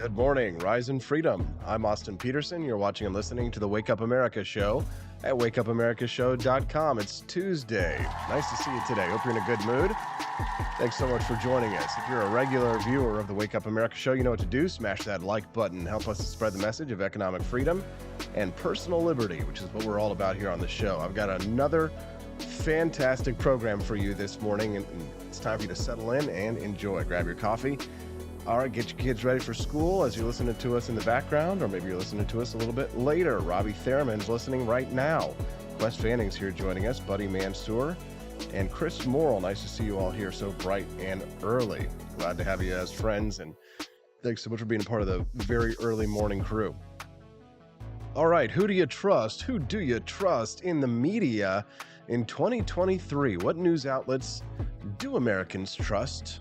Good morning, Rise and Freedom. I'm Austin Peterson. You're watching and listening to the Wake Up America show at wakeupAmericaShow.com. It's Tuesday. Nice to see you today. Hope you're in a good mood. Thanks so much for joining us. If you're a regular viewer of the Wake Up America show, you know what to do. Smash that like button. Help us to spread the message of economic freedom and personal liberty, which is what we're all about here on the show. I've got another fantastic program for you this morning, and it's time for you to settle in and enjoy. Grab your coffee. All right, get your kids ready for school as you're listening to us in the background, or maybe you're listening to us a little bit later. Robbie Theraman's listening right now. Wes Fanning's here joining us, Buddy Mansour, and Chris Morrill. Nice to see you all here so bright and early. Glad to have you as friends, and thanks so much for being a part of the very early morning crew. All right, who do you trust? Who do you trust in the media in 2023? What news outlets do Americans trust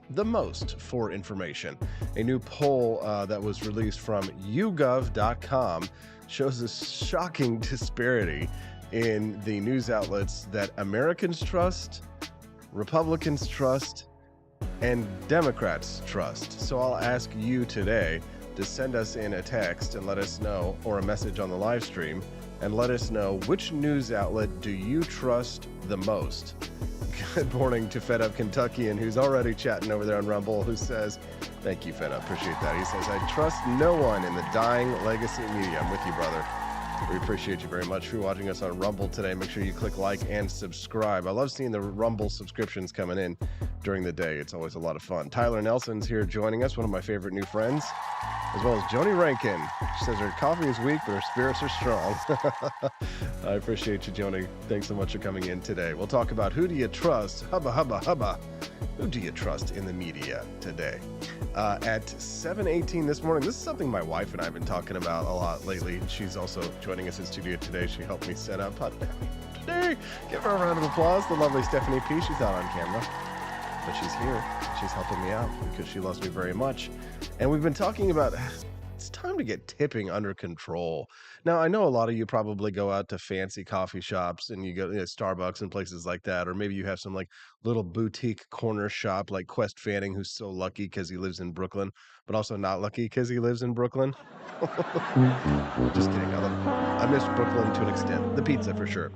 the most for information? A new poll that was released from YouGov.com shows a shocking disparity in the news outlets that Americans trust, Republicans trust, and Democrats trust. So I'll ask you today to send us in a text and let us know, or a message on the live stream, and let us know which news outlet do you trust the most. Good morning to Fed Up Kentuckian, who's already chatting over there on Rumble, who says, thank you, Fed Up, appreciate that. He says, I trust no one in the dying legacy media. I'm with you, brother. We appreciate you very much for watching us on Rumble today. Make sure you click like and subscribe. I love seeing the Rumble subscriptions coming in during the day. It's always a lot of fun. Tyler Nelson's here joining us, one of my favorite new friends, as well as Joni Rankin. She says her coffee is weak, but her spirits are strong. I appreciate you, Joni. Thanks so much for coming in today. We'll talk about who do you trust, hubba. Who do you trust in the media today? At 7:18 this morning, this is something my wife and I have been talking about a lot lately. She's also joining us in studio today. She helped me set up today. Give her a round of applause. The lovely Stephanie P. She's not on camera, but she's here. She's helping me out because she loves me very much. And we've been talking about it's time to get tipping under control. Now, I know a lot of you probably go out to fancy coffee shops and you go to Starbucks and places like that, or maybe you have some like little boutique corner shop like Quest Fanning, who's so lucky because he lives in Brooklyn, but also not lucky because he lives in Brooklyn. Just kidding. I miss Brooklyn to an extent. The pizza for sure.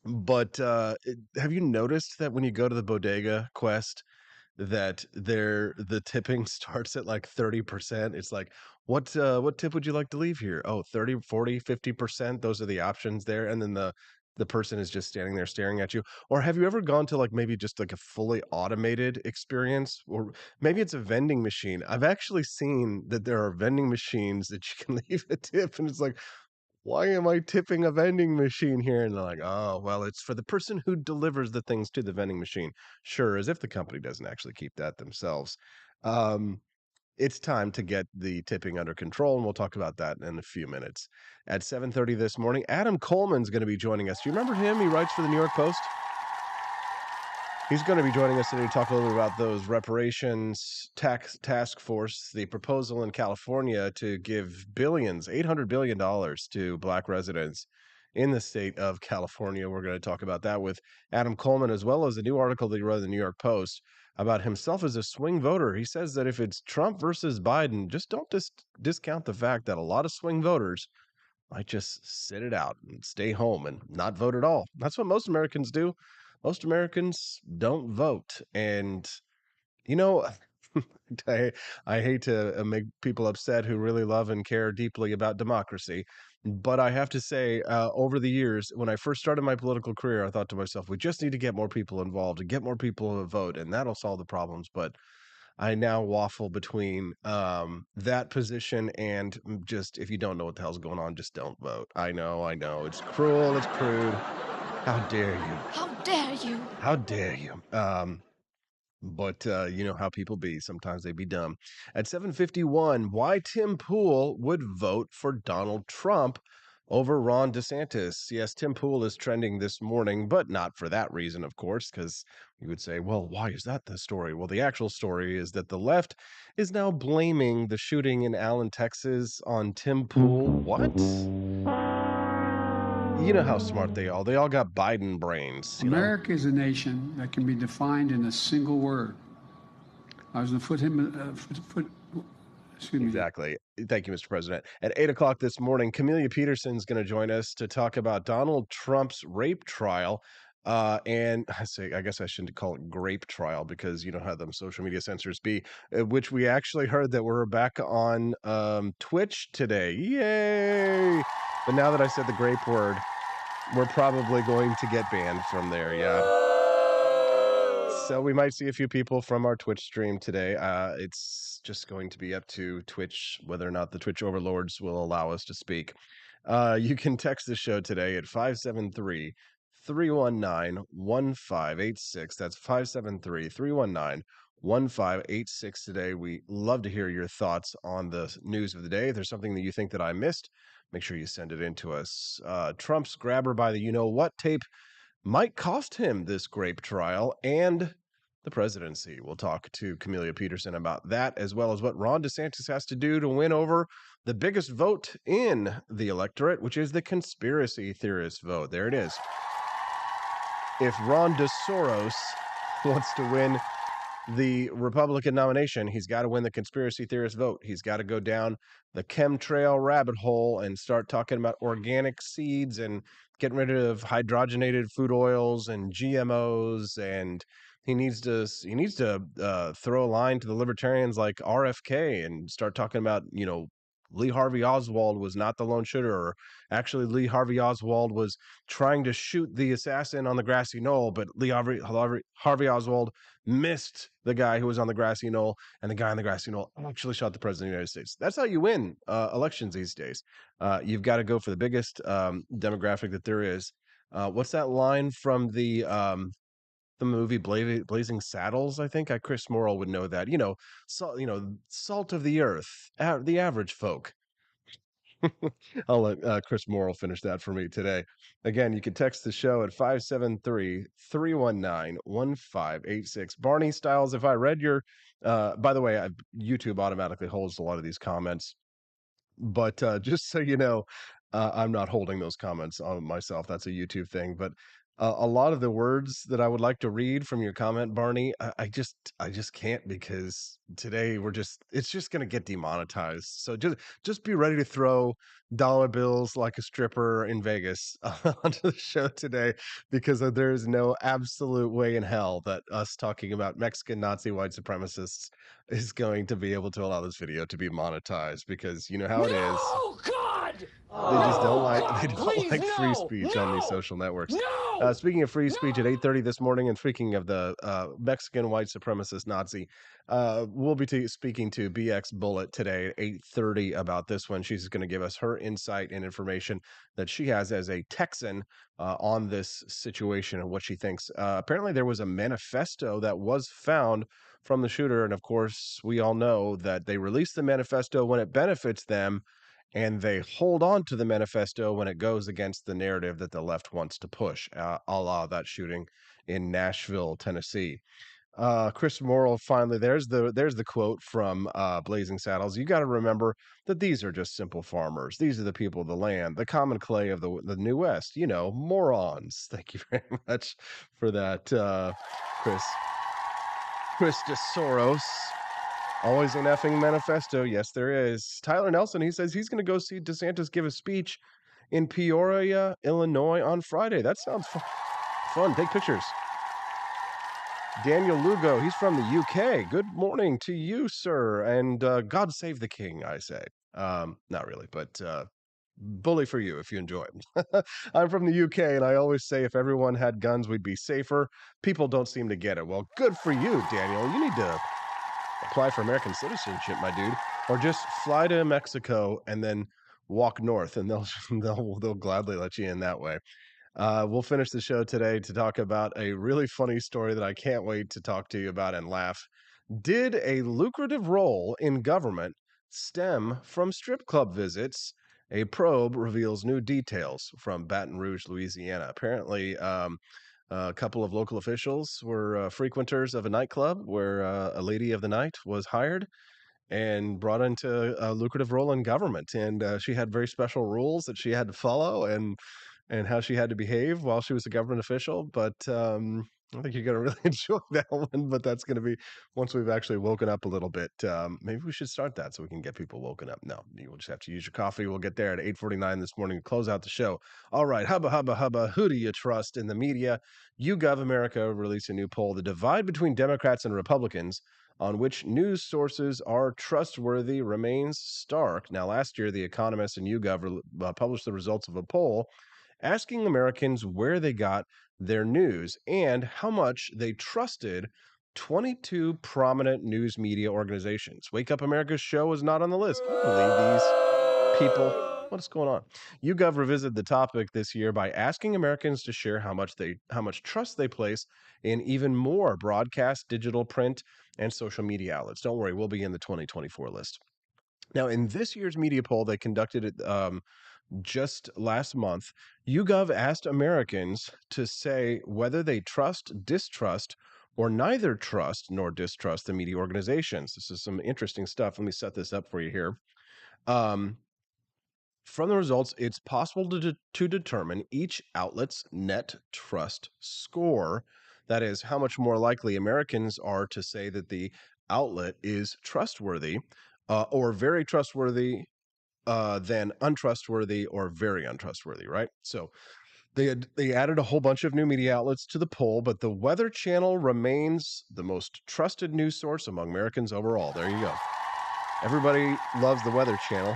But have you noticed that when you go to the bodega Quest, that the tipping starts at like 30%? It's like, what tip would you like to leave here? Oh, 30, 40, 50%. Those are the options there. And then the person is just standing there staring at you. Or have you ever gone to like maybe just like a fully automated experience, or maybe it's a vending machine? I've actually seen that there are vending machines that you can leave a tip, and it's like, why am I tipping a vending machine here? And they're like, oh, well, it's for the person who delivers the things to the vending machine. Sure, as if the company doesn't actually keep that themselves. Um, it's time to get the tipping under control, and we'll talk about that in a few minutes. At 7:30 this morning, Adam Coleman's going to be joining us. Do you remember him? He writes for the New York Post. He's going to be joining us today to talk a little bit about those reparations task force, the proposal in California to give billions, $800 billion to Black residents in the state of California. We're going to talk about that with Adam Coleman, as well as a new article that he wrote in the New York Post about himself as a swing voter. He says that if it's Trump versus Biden, just don't discount the fact that a lot of swing voters might just sit it out and stay home and not vote at all. That's what most Americans do. Most Americans don't vote. And, you know, I hate to make people upset who really love and care deeply about democracy. But I have to say, over the years, when I first started my political career, I thought to myself, we just need to get more people involved and get more people to vote, and that'll solve the problems. But I now waffle between that position and just, if you don't know what the hell's going on, just don't vote. I know. It's cruel. It's crude. How dare you? How dare you? How dare you? But you know how people be. Sometimes they be dumb. At 7:51, why Tim Pool would vote for Donald Trump over Ron DeSantis. Yes, Tim Pool is trending this morning, but not for that reason, of course, because you would say, well, why is that the story? Well, the actual story is that the left is now blaming the shooting in Allen, Texas on Tim Pool. What? You know how smart they all. They all got Biden brains. America is a nation that can be defined in a single word: I was going to put him, excuse me. Exactly. Thank you, Mr. President. At 8 o'clock this morning, Camelia Peterson is going to join us to talk about Donald Trump's rape trial. And I guess I shouldn't call it grape trial because you know how them social media censors be, which we actually heard that we're back on Twitch today. Yay! But now that I said the grape word, we're probably going to get banned from there. Yeah. So we might see a few people from our Twitch stream today. It's just going to be up to Twitch whether or not the Twitch overlords will allow us to speak. You can text the show today at 573-319-1586. That's 573-319-1586 today. We love to hear your thoughts on the news of the day. If there's something that you think that I missed, make sure you send it in to us. Trump's grabber by the you-know-what tape might cost him this grape trial and the presidency. We'll talk to Camelia Peterson about that, as well as what Ron DeSantis has to do to win over the biggest vote in the electorate, which is the conspiracy theorist vote. There it is. If Ron DeSoros wants to win the Republican nomination, he's got to win the conspiracy theorist vote. He's got to go down the chemtrail rabbit hole and start talking about organic seeds and getting rid of hydrogenated food oils and GMOs. And he needs to throw a line to the libertarians like RFK and start talking about, Lee Harvey Oswald was not the lone shooter, or actually Lee Harvey Oswald was trying to shoot the assassin on the grassy knoll, but Lee Harvey Oswald missed the guy who was on the grassy knoll, and the guy on the grassy knoll actually shot the president of the United States. That's how you win elections these days. You've got to go for the biggest demographic that there is. What's that line from the movie Blazing Saddles? I think Chris Morrill would know that. Salt of the earth, the average folk. I'll let Chris Morrill finish that for me today. Again, you can text the show at 573-319-1586. Barney Styles, if I read your, by the way, YouTube automatically holds a lot of these comments. But just so you know, I'm not holding those comments on myself. That's a YouTube thing. But a lot of the words that I would like to read from your comment, Barney, I just can't, because today it's just going to get demonetized. So just be ready to throw dollar bills like a stripper in Vegas onto the show today, because there is no absolute way in hell that us talking about Mexican Nazi white supremacists is going to be able to allow this video to be monetized, because you know how it is. Oh God! They just don't like free speech on these social networks. Speaking of free speech, at 8:30 this morning, and speaking of the Mexican white supremacist Nazi, we'll be speaking to BX Bullet today at 8:30 about this one. She's going to give us her insight and information that she has as a Texan on this situation and what she thinks. Apparently, there was a manifesto that was found from the shooter, and of course, we all know that they release the manifesto when it benefits them, and they hold on to the manifesto when it goes against the narrative that the left wants to push, a la that shooting in Nashville, Tennessee. Chris Morrill, finally, there's the quote from Blazing Saddles. You got to remember that these are just simple farmers. These are the people of the land, the common clay of the New West. Morons. Thank you very much for that, Chris DeSoros. Always an effing manifesto. Yes, there is. Tyler Nelson, he says he's going to go see DeSantis give a speech in Peoria, Illinois on Friday. That sounds fun. Take pictures. Daniel Lugo, he's from the UK. Good morning to you, sir. And God save the king, I say. Not really, but bully for you if you enjoy it. I'm from the UK, and I always say if everyone had guns, we'd be safer. People don't seem to get it. Well, good for you, Daniel. You need to apply for American citizenship, my dude, or just fly to Mexico and then walk north, and they'll gladly let you in that way. We'll finish the show today to talk about a really funny story that I can't wait to talk to you about and laugh. Did a lucrative role in government stem from strip club visits? A probe reveals new details from Baton Rouge, Louisiana. Apparently, a couple of local officials were frequenters of a nightclub where a lady of the night was hired and brought into a lucrative role in government. And she had very special rules that she had to follow, and how she had to behave while she was a government official. But I think you're going to really enjoy that one, but that's going to be once we've actually woken up a little bit. Maybe we should start that so we can get people woken up. No, you will just have to use your coffee. We'll get there at 8:49 this morning to close out the show. All right, hubba, hubba, hubba. Who do you trust in the media? YouGov America released a new poll. The divide between Democrats and Republicans on which news sources are trustworthy remains stark. Now, last year, The Economist and YouGov published the results of a poll asking Americans where they got their news and how much they trusted 22 prominent news media organizations. Wake Up America's show was not on the list. Can you believe these people? What's going on? YouGov revisited the topic this year by asking Americans to share how much trust they place in even more broadcast, digital, print, and social media outlets. Don't worry, we'll be in the 2024 list. Now, in this year's media poll, they conducted it just last month. YouGov asked Americans to say whether they trust, distrust, or neither trust nor distrust the media organizations. This is some interesting stuff. Let me set this up for you here. From the results, it's possible to determine each outlet's net trust score. That is, how much more likely Americans are to say that the outlet is trustworthy or very trustworthy than untrustworthy or very untrustworthy, right? So they added a whole bunch of new media outlets to the poll, but the Weather Channel remains the most trusted news source among Americans overall. There you go. Everybody loves the Weather Channel.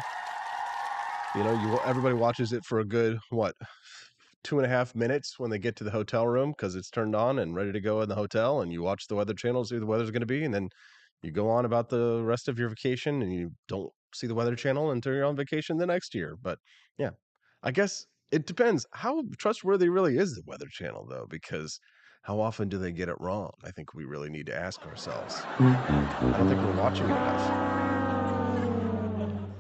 You know, everybody watches it for a good 2.5 minutes when they get to the hotel room because it's turned on and ready to go in the hotel, and you watch the Weather Channel, see the weather's going to be, and then you go on about the rest of your vacation, and you don't see the Weather Channel until you're on vacation the next year. But yeah, I guess it depends. How trustworthy really is the Weather Channel, though? Because how often do they get it wrong? I think we really need to ask ourselves. I don't think we're watching it enough.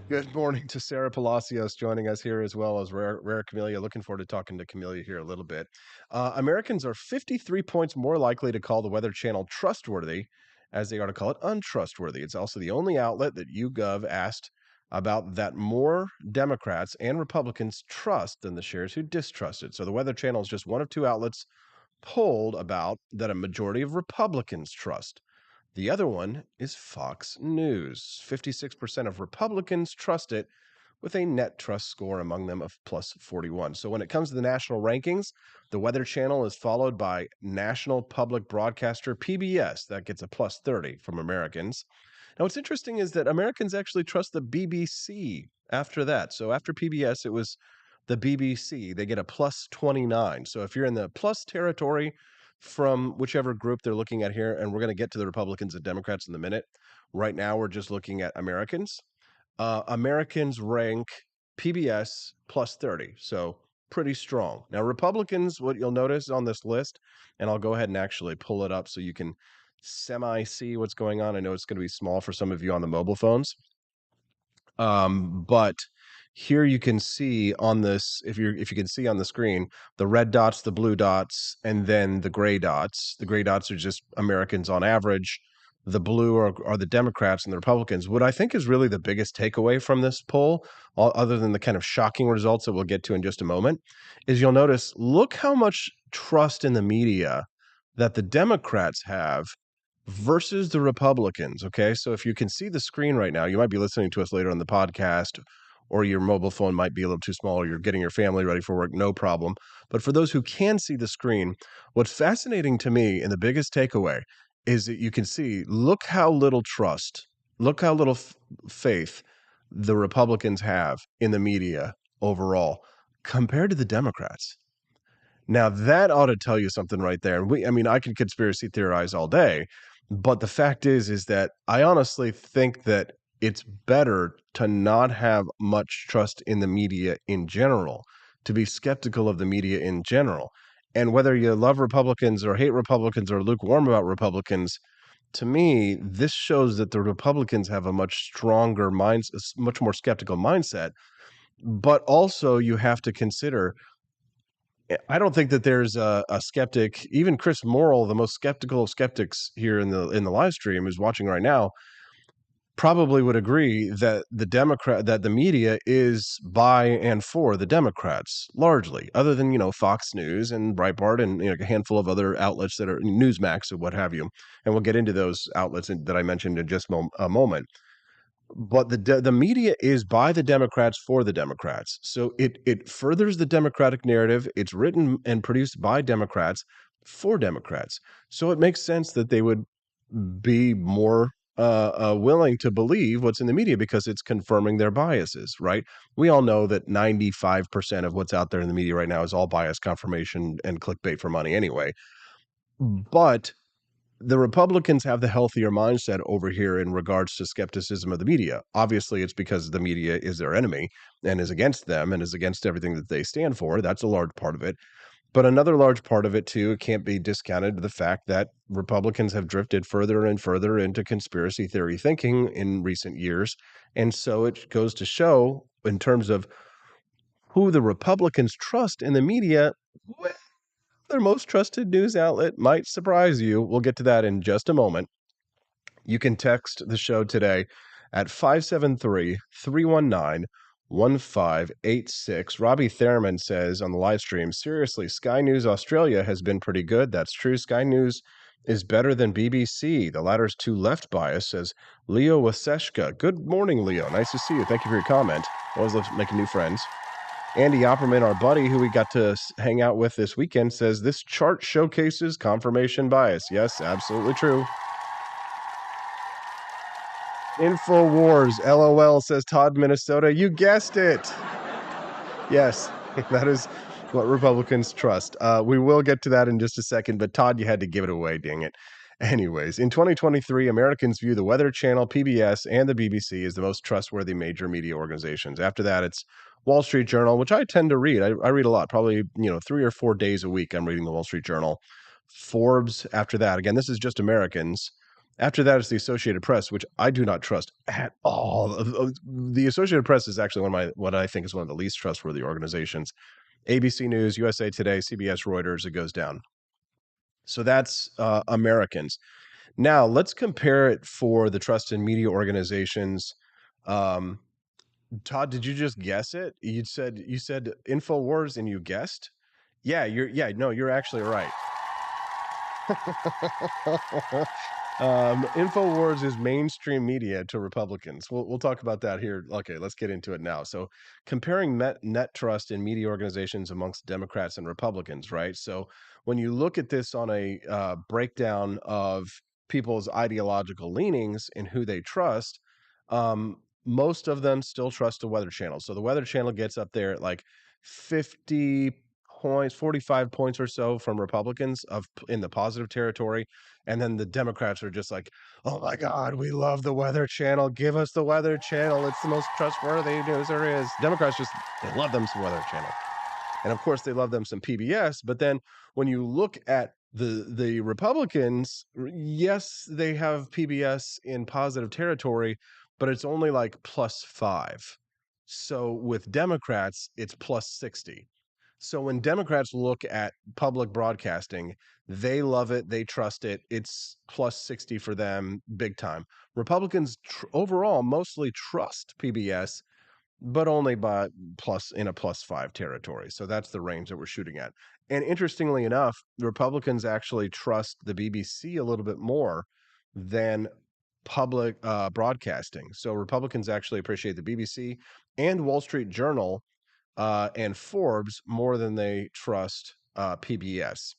Good morning to Sarah Palacios joining us here, as well as Rare Camellia. Looking forward to talking to Camellia here a little bit. Americans are 53 points more likely to call the Weather Channel trustworthy as they are to call it untrustworthy. It's also the only outlet that YouGov asked about that more Democrats and Republicans trust than the shares who distrust it. So the Weather Channel is just one of two outlets polled about that a majority of Republicans trust. The other one is Fox News. 56% of Republicans trust it, with a net trust score among them of plus 41. So when it comes to the national rankings, the Weather Channel is followed by national public broadcaster PBS. That gets a plus 30 from Americans. Now, what's interesting is that Americans actually trust the BBC after that. So after PBS, it was the BBC. They get a plus 29. So if you're in the plus territory from whichever group they're looking at here, and we're going to get to the Republicans and Democrats in a minute. Right now, we're just looking at Americans. Americans rank PBS plus 30, so pretty strong. Now, Republicans, what you'll notice on this list, and I'll go ahead and actually pull it up so you can semi-see what's going on. I know it's going to be small for some of you on the mobile phones. But here you can see on this, if you can see on the screen, the red dots, the blue dots, and then the gray dots. The gray dots are just Americans on average. The blue are the Democrats and the Republicans. What I think is really the biggest takeaway from this poll, other than the kind of shocking results that we'll get to in just a moment, is you'll notice, look how much trust in the media that the Democrats have versus the Republicans. Okay. So if you can see the screen right now, you might be listening to us later on the podcast, or your mobile phone might be a little too small, or you're getting your family ready for work, no problem. But for those who can see the screen, what's fascinating to me and the biggest takeaway is that you can see, look how little trust, look how little faith the Republicans have in the media overall compared to the Democrats. Now that ought to tell you something right there. And I mean, I could conspiracy theorize all day, but the fact is that I honestly think that it's better to not have much trust in the media in general, to be skeptical of the media in general. And whether you love Republicans or hate Republicans or lukewarm about Republicans, to me, this shows that the Republicans have a much stronger much more skeptical mindset. But also, you have to consider, I don't think that there's a skeptic, even Chris Morrill, the most skeptical of skeptics here in the live stream, is watching right now. probably would agree that the media is by and for the Democrats largely, other than Fox News and Breitbart and a handful of other outlets that are Newsmax or what have you, and we'll get into those outlets that I mentioned in just a moment. But the media is by the Democrats for the Democrats, so it furthers the Democratic narrative. It's written and produced by Democrats for Democrats, so it makes sense that they would be more willing to believe what's in the media because it's confirming their biases, right? We all know that 95% of what's out there in the media right now is all bias confirmation and clickbait for money anyway. But the Republicans have the healthier mindset over here in regards to skepticism of the media. Obviously, it's because the media is their enemy and is against them and is against everything that they stand for. That's a large part of it. But another large part of it, too, can't be discounted the fact that Republicans have drifted further and further into conspiracy theory thinking in recent years. And so it goes to show, in terms of who the Republicans trust in the media, well, their most trusted news outlet might surprise you. We'll get to that in just a moment. You can text the show today at 573-319-1586. Robbie Thurman says on the live stream, seriously, Sky News Australia has been pretty good. That's true. Sky News is better than BBC. The latter's too left bias, says Leo Waseshka. Good morning, Leo. Nice to see you. Thank you for your comment. Always love making new friends. Andy Opperman, our buddy who we got to hang out with this weekend, says this chart showcases confirmation bias. Yes, absolutely true. InfoWars, LOL, says Todd, Minnesota. You guessed it. Yes, that is what Republicans trust. We will get to that in just a second, but Todd, you had to give it away, dang it. Anyways, in 2023, Americans view the Weather Channel, PBS, and the BBC as the most trustworthy major media organizations. After that, it's Wall Street Journal, which I tend to read. I read a lot, probably 3 or 4 days a week. I'm reading the Wall Street Journal. Forbes. After that, again, this is just Americans. After that is the Associated Press, which I do not trust at all. The Associated Press is actually what I think is one of the least trustworthy organizations. ABC News, USA Today, CBS, Reuters, it goes down. So that's Americans. Now let's compare it for the trusted media organizations. Um, Todd, did you just guess it? You said InfoWars and you guessed? Yeah, you're actually right. InfoWars is mainstream media to Republicans. We'll talk about that here. Okay, let's get into it now. So, comparing net trust in media organizations amongst Democrats and Republicans, right? So, when you look at this on a breakdown of people's ideological leanings and who they trust, most of them still trust the Weather Channel. So, the Weather Channel gets up there at like 50 points, 45 points or so from Republicans in the positive territory. And then the Democrats are just like, oh my God, we love the Weather Channel. Give us the Weather Channel. It's the most trustworthy news there is. Democrats they love them some Weather Channel. And of course, they love them some PBS. But then when you look at the Republicans, yes, they have PBS in positive territory, but it's only like +5. So with Democrats, it's +60. So when Democrats look at public broadcasting, they love it, they trust it. It's +60 for them, big time. Republicans overall mostly trust PBS, but only by in a +5 territory. So that's the range that we're shooting at. And interestingly enough, the Republicans actually trust the BBC a little bit more than public broadcasting. So Republicans actually appreciate the BBC and Wall Street Journal and Forbes more than they trust PBS.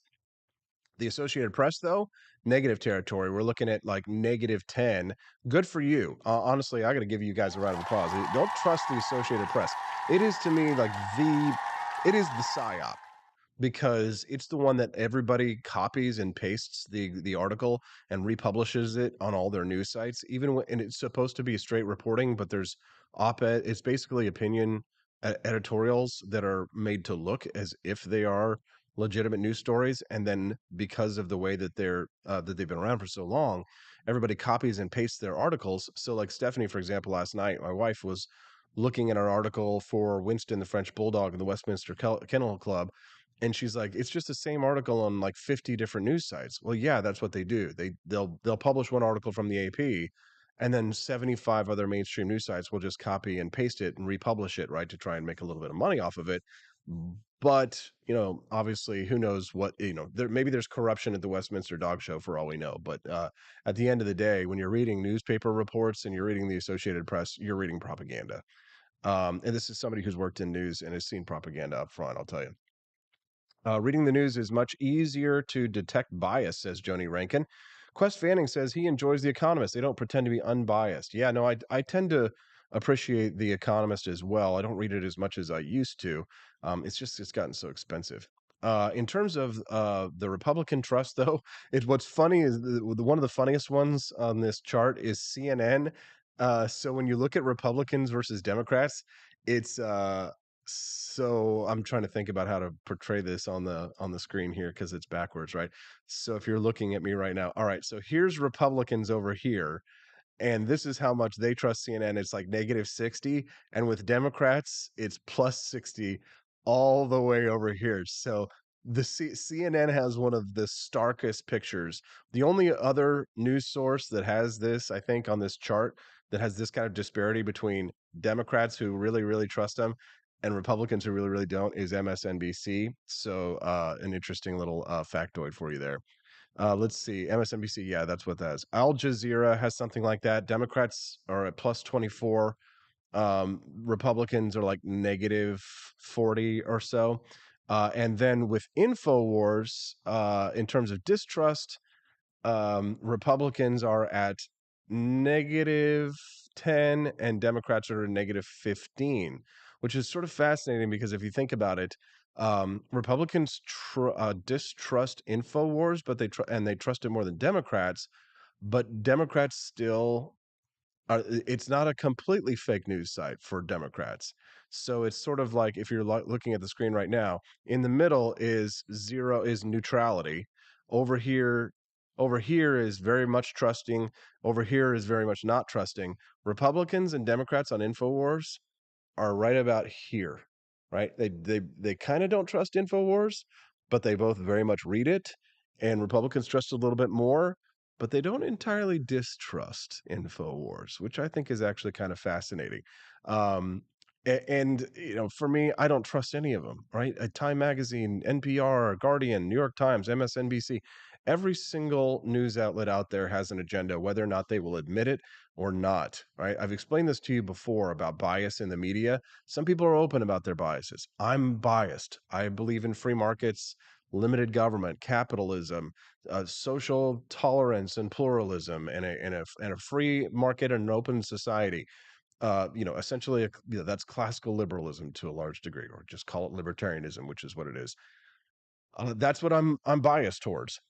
The Associated Press, though, negative territory. We're looking at like -10. Good for you. Honestly, I got to give you guys a round of applause. Don't trust the Associated Press. It is to me like it is the psyop because it's the one that everybody copies and pastes the article and republishes it on all their news sites. Even when and it's supposed to be straight reporting, but there's op-ed. It's basically opinion editorials that are made to look as if they are legitimate news stories. And then because of the way that they've been around for so long, everybody copies and pastes their articles. So like Stephanie, for example, last night, my wife was looking at an article for Winston the French Bulldog and the Westminster Kennel Club, and she's like, it's just the same article on like 50 different news sites. Well, yeah, that's what they do. They'll publish one article from the AP and then 75 other mainstream news sites will just copy and paste it and republish it, right, to try and make a little bit of money off of it. But obviously, who knows what maybe there's corruption at the Westminster Dog Show for all we know. But at the end of the day, when you're reading newspaper reports and you're reading the Associated Press, you're reading propaganda. And this is somebody who's worked in news and has seen propaganda up front, I'll tell you. Reading the news is much easier to detect bias, says Joni Rankin. Quest Fanning says he enjoys The Economist. They don't pretend to be unbiased. Yeah, no, I tend to appreciate The Economist as well. I don't read it as much as I used to. It's gotten so expensive. In terms of the Republican trust, though, what's funny is one of the funniest ones on this chart is CNN. So when you look at Republicans versus Democrats, it's so I'm trying to think about how to portray this on the screen here because it's backwards, right? So if you're looking at me right now, all right, so here's Republicans over here, and this is how much they trust CNN. It's like -60, and with Democrats, it's +60 all the way over here. So CNN has one of the starkest pictures. The only other news source that has this, I think, on this chart that has this kind of disparity between Democrats who really, really trust them and Republicans who really, really don't is MSNBC. So an interesting little factoid for you there. Let's see. MSNBC, yeah, that's what that is. Al Jazeera has something like that. Democrats are at +24. Republicans are like -40 or so. And then with InfoWars, in terms of distrust, Republicans are at -10 and Democrats are at -15, which is sort of fascinating because if you think about it, Republicans distrust InfoWars, but they trust it more than Democrats, but Democrats still it's not a completely fake news site for Democrats. So it's sort of like if you're looking at the screen right now, in the middle is neutrality. Over here, over here is very much trusting. Over here is very much not trusting. Republicans and Democrats on InfoWars are right about here, right? They kind of don't trust InfoWars, but they both very much read it. And Republicans trust a little bit more, but they don't entirely distrust InfoWars, which I think is actually kind of fascinating. And for me, I don't trust any of them, right? Time Magazine, NPR, Guardian, New York Times, MSNBC, every single news outlet out there has an agenda, whether or not they will admit it or not, right? I've explained this to you before about bias in the media. Some people are open about their biases. I'm biased. I believe in free markets, limited government, capitalism, social tolerance and pluralism, and a free market and an open society. Essentially, that's classical liberalism to a large degree, or just call it libertarianism, which is what it is. That's what I'm biased towards.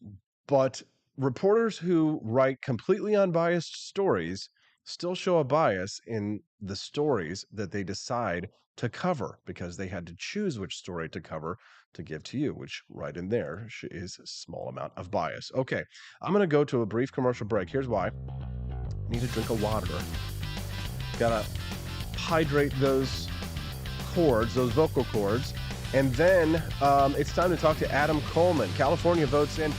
But reporters who write completely unbiased stories still show a bias in the stories that they decide to cover because they had to choose which story to cover to give to you, which right in there is a small amount of bias. Okay, I'm going to go to a brief commercial break. Here's why. Need a drink of water. Gotta hydrate those chords, those vocal cords. And then it's time to talk to Adam Coleman. California votes in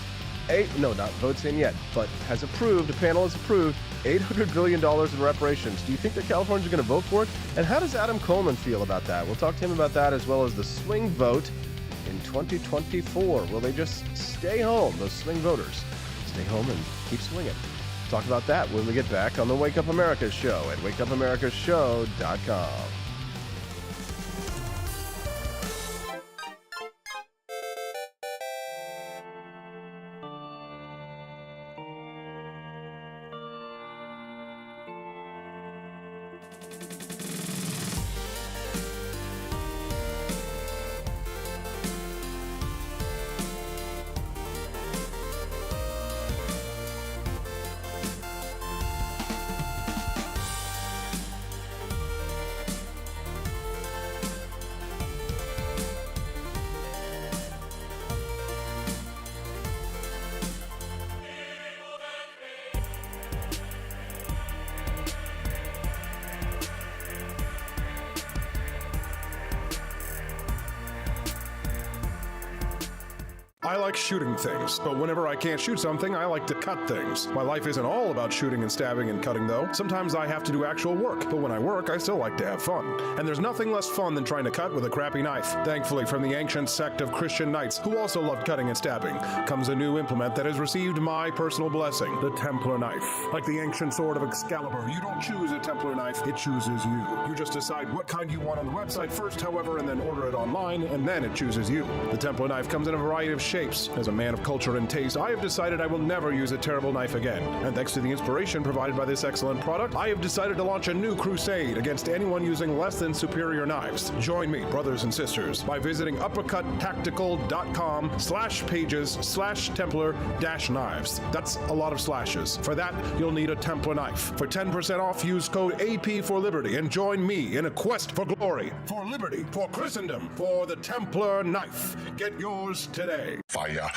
not votes in yet, but has approved, a panel has approved $800 billion in reparations. Do you think that Californians are going to vote for it? And how does Adam Coleman feel about that? We'll talk to him about that as well as the swing vote in 2024. Will they just stay home, those swing voters? Stay home and keep swinging. Talk about that when we get back on the Wake Up America show at wakeupAmericaShow.com. I like shooting things, but whenever I can't shoot something, I like to cut things. My life isn't all about shooting and stabbing and cutting, though. Sometimes I have to do actual work, but when I work, I still like to have fun. And there's nothing less fun than trying to cut with a crappy knife. Thankfully, from the ancient sect of Christian knights, who also loved cutting and stabbing, comes a new implement that has received my personal blessing, the Templar knife. Like the ancient sword of Excalibur, you don't choose a Templar knife, it chooses you. You just decide what kind you want on the website first, however, and then order it online, and then it chooses you. The Templar knife comes in a variety of shapes. As a man of culture and taste, I have decided I will never use a terrible knife again. And thanks to the inspiration provided by this excellent product, I have decided to launch a new crusade against anyone using less than superior knives. Join me, brothers and sisters, by visiting uppercuttactical.com/pages/Templar-knives. That's a lot of slashes. For that, you'll need a Templar knife. For 10% off, use code AP for Liberty and join me in a quest for glory, for liberty, for Christendom, for the Templar knife. Get yours today. Fire.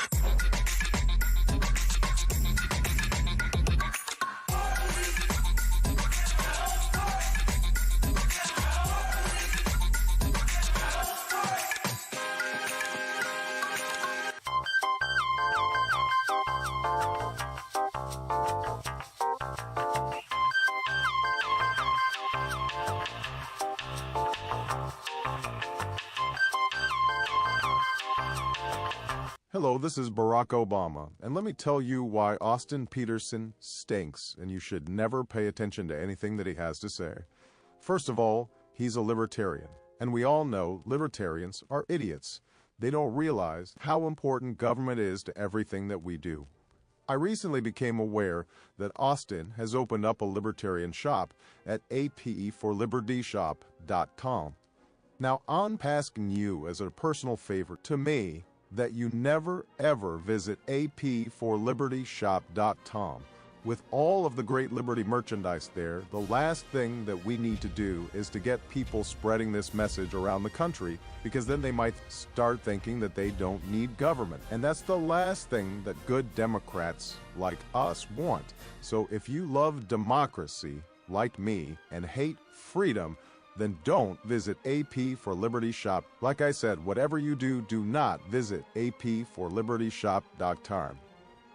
Hello, this is Barack Obama, and let me tell you why Austin Peterson stinks, and you should never pay attention to anything that he has to say. First of all, he's a libertarian, and we all know libertarians are idiots. They don't realize how important government is to everything that we do. I recently became aware that Austin has opened up a libertarian shop at apforlibertyshop.com. Now, I'm asking you as a personal favor to me that you never ever visit apforlibertyshop.com. With all of the great Liberty merchandise there, the last thing that we need to do is to get people spreading this message around the country, because then they might start thinking that they don't need government. And that's the last thing that good Democrats like us want. So if you love democracy, like me, and hate freedom, then don't visit AP for Liberty Shop. Like I said, whatever you do, do not visit apforlibertyshop.com.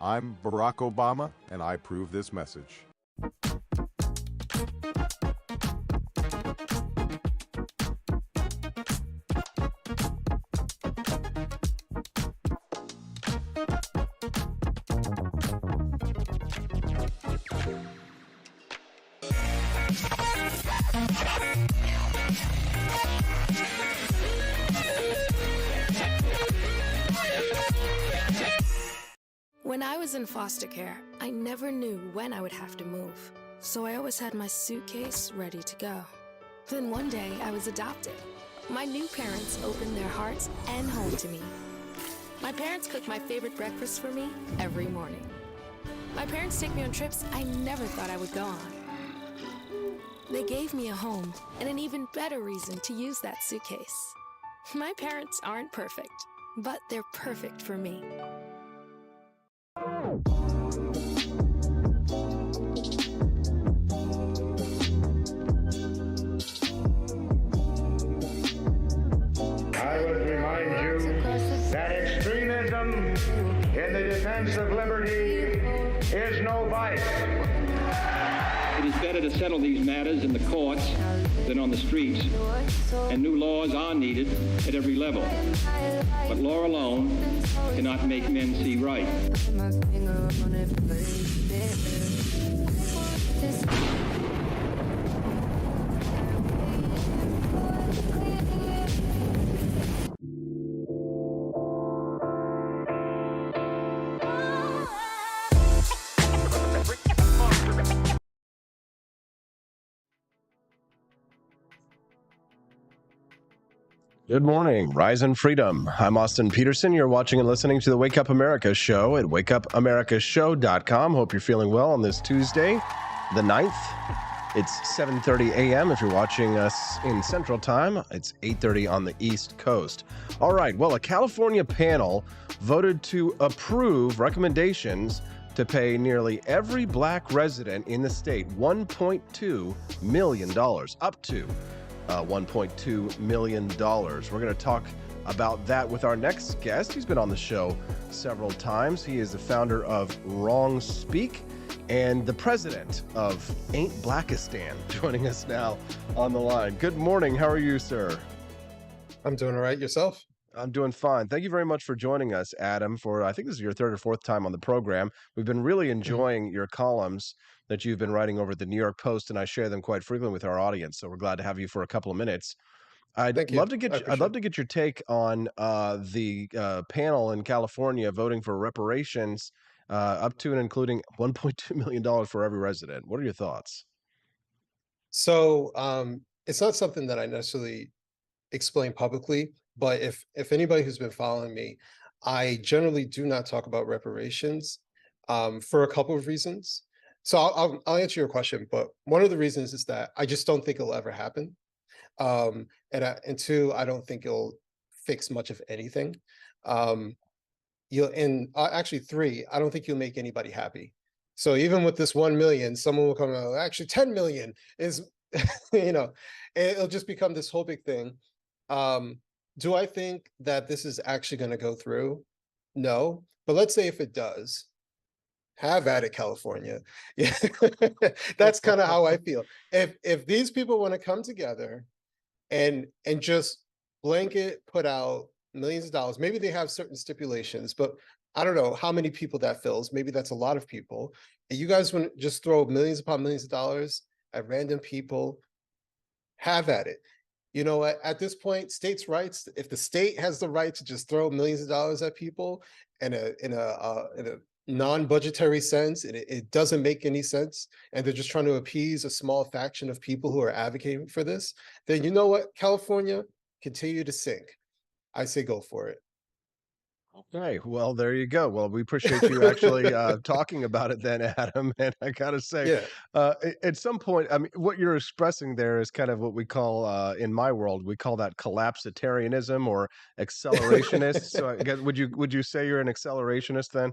I'm Barack Obama, and I approve this message. When I was in foster care, I never knew when I would have to move, so I always had my suitcase ready to go. Then one day, I was adopted. My new parents opened their hearts and home to me. My parents cook my favorite breakfast for me every morning. My parents take me on trips I never thought I would go on. They gave me a home and an even better reason to use that suitcase. My parents aren't perfect, but they're perfect for me. I would remind you that extremism in the defense of liberty is no vice. It is better to settle these matters in the courts than on the streets, and new laws are needed at every level. But law alone cannot make men see right. Good morning, Rise and Freedom. I'm Austin Peterson. You're watching and listening to the Wake Up America show at wakeupamericashow.com. Hope you're feeling well on this Tuesday, the 9th. It's 7:30 a.m. if you're watching us in Central Time. It's 8:30 on the East Coast. All right, well, a California panel voted to approve recommendations to pay nearly every black resident in the state $1.2 million, up to $1.2 million. We're going to talk about that with our next guest. He's been on the show several times. He is the founder of Wrong Speak and the president of Ain't Blackistan, joining us now on the line. Good morning. How are you, sir? I'm doing all right. Yourself? I'm doing fine. Thank you very much for joining us, Adam, for I think this is your third or fourth time on the program. We've been really enjoying your columns that you've been writing over at the New York Post, and I share them quite frequently with our audience. So we're glad to have you for a couple of minutes. Thank you. I'd love to get your take on the panel in California voting for reparations up to and including $1.2 million for every resident. What are your thoughts? So it's not something that I necessarily explain publicly, but if anybody who's been following me, I generally do not talk about reparations for a couple of reasons. So I'll answer your question, but one of the reasons is that I just don't think it'll ever happen. And two, I don't think it'll fix much of anything. Actually three, I don't think you'll make anybody happy. So even with this 1 million, someone will come out, actually 10 million is, it'll just become this whole big thing. Do I think that this is actually going to go through? No, but let's say if it does, have at it, California. Yeah, that's kind of how I feel. If these people want to come together and just blanket put out millions of dollars, maybe they have certain stipulations, but I don't know how many people that fills. Maybe that's a lot of people. And you guys want to just throw millions upon millions of dollars at random people, have at it. You know what? At this point, states' rights. If the state has the right to just throw millions of dollars at people in a non-budgetary sense, it doesn't make any sense, and they're just trying to appease a small faction of people who are advocating for this, then you know what? California, continue to sink. I say go for it. Okay, well, there you go. Well, we appreciate you actually talking about it then, Adam. And I gotta say, Yeah. at some point, I mean, what you're expressing there is kind of what we call, in my world, we call that collapsitarianism or accelerationist. So, I guess, would you say you're an accelerationist then?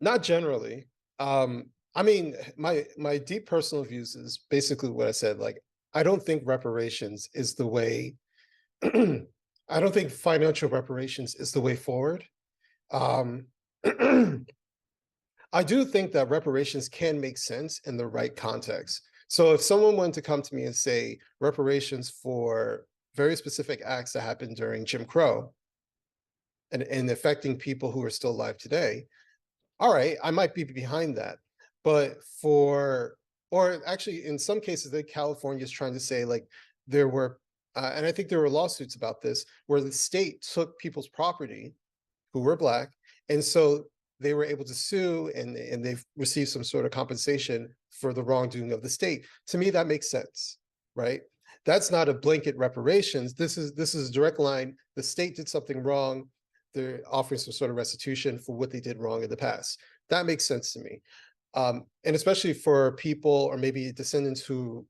Not generally. I mean, my deep personal views is basically what I said. Like, I don't think reparations is the way. I don't think financial reparations is the way forward. Um, I do think that reparations can make sense in the right context. So if someone wanted to come to me and say reparations for very specific acts that happened during Jim Crow and affecting people who are still alive today, all right, I might be behind that. But or actually in some cases, that California is trying to say like there were, and I think there were lawsuits about this, where the state took people's property who were Black, and so they were able to sue and they've received some sort of compensation for the wrongdoing of the state. To me, that makes sense, right? That's not a blanket reparations. This is a direct line. The state did something wrong. They're offering some sort of restitution for what they did wrong in the past. That makes sense to me. And especially for people or maybe descendants who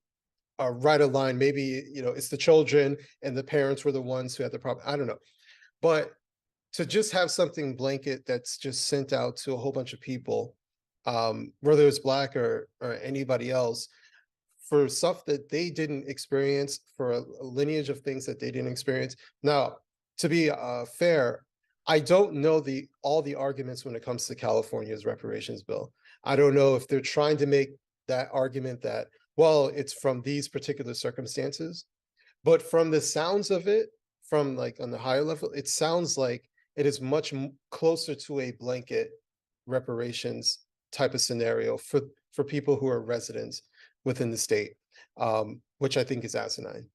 are right aligned, maybe, it's the children and the parents were the ones who had the problem. I don't know. But to just have something blanket that's just sent out to a whole bunch of people, whether it's Black or anybody else, for stuff that they didn't experience, for a lineage of things that they didn't experience. Now, to be fair, I don't know all the arguments when it comes to California's reparations bill. I don't know if they're trying to make that argument that, well, it's from these particular circumstances, but from the sounds of it, from like on the higher level, it sounds like it is much closer to a blanket reparations type of scenario for people who are residents within the state, which I think is asinine.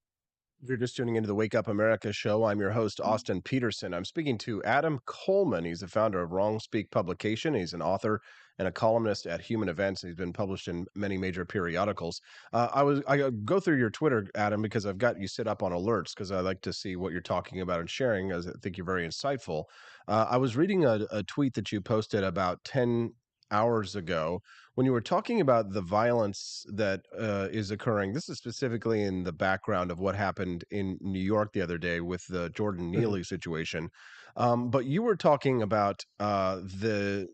If you're just tuning into the Wake Up America show, I'm your host, Austin Peterson. I'm speaking to Adam Coleman. He's the founder of Wrong Speak publication. He's an author and a columnist at Human Events. He's been published in many major periodicals. I go through your Twitter, Adam, because I've got you set up on alerts because I like to see what you're talking about and sharing, as I think you're very insightful. I was reading a tweet that you posted about 10 hours ago when you were talking about the violence that is occurring. This is specifically in the background of what happened in New York the other day with the Jordan Neely situation. But you were talking about the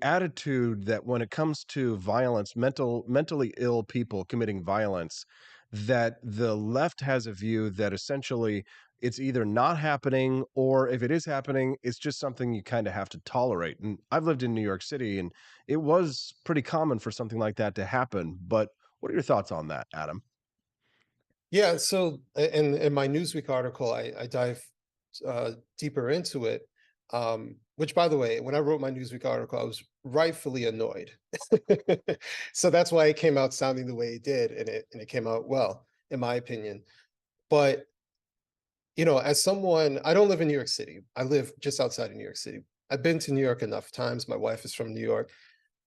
attitude that when it comes to violence, mentally ill people committing violence, that the left has a view that essentially it's either not happening, or if it is happening, it's just something you kind of have to tolerate. And I've lived in New York City, and it was pretty common for something like that to happen. But what are your thoughts on that, Adam? Yeah, so in my Newsweek article, I dive deeper into it. Which, by the way, when I wrote my Newsweek article, I was rightfully annoyed. So that's why it came out sounding the way it did, and it came out well, in my opinion. But as someone, I don't live in New York City. I live just outside of New York City. I've been to New York enough times. My wife is from New York.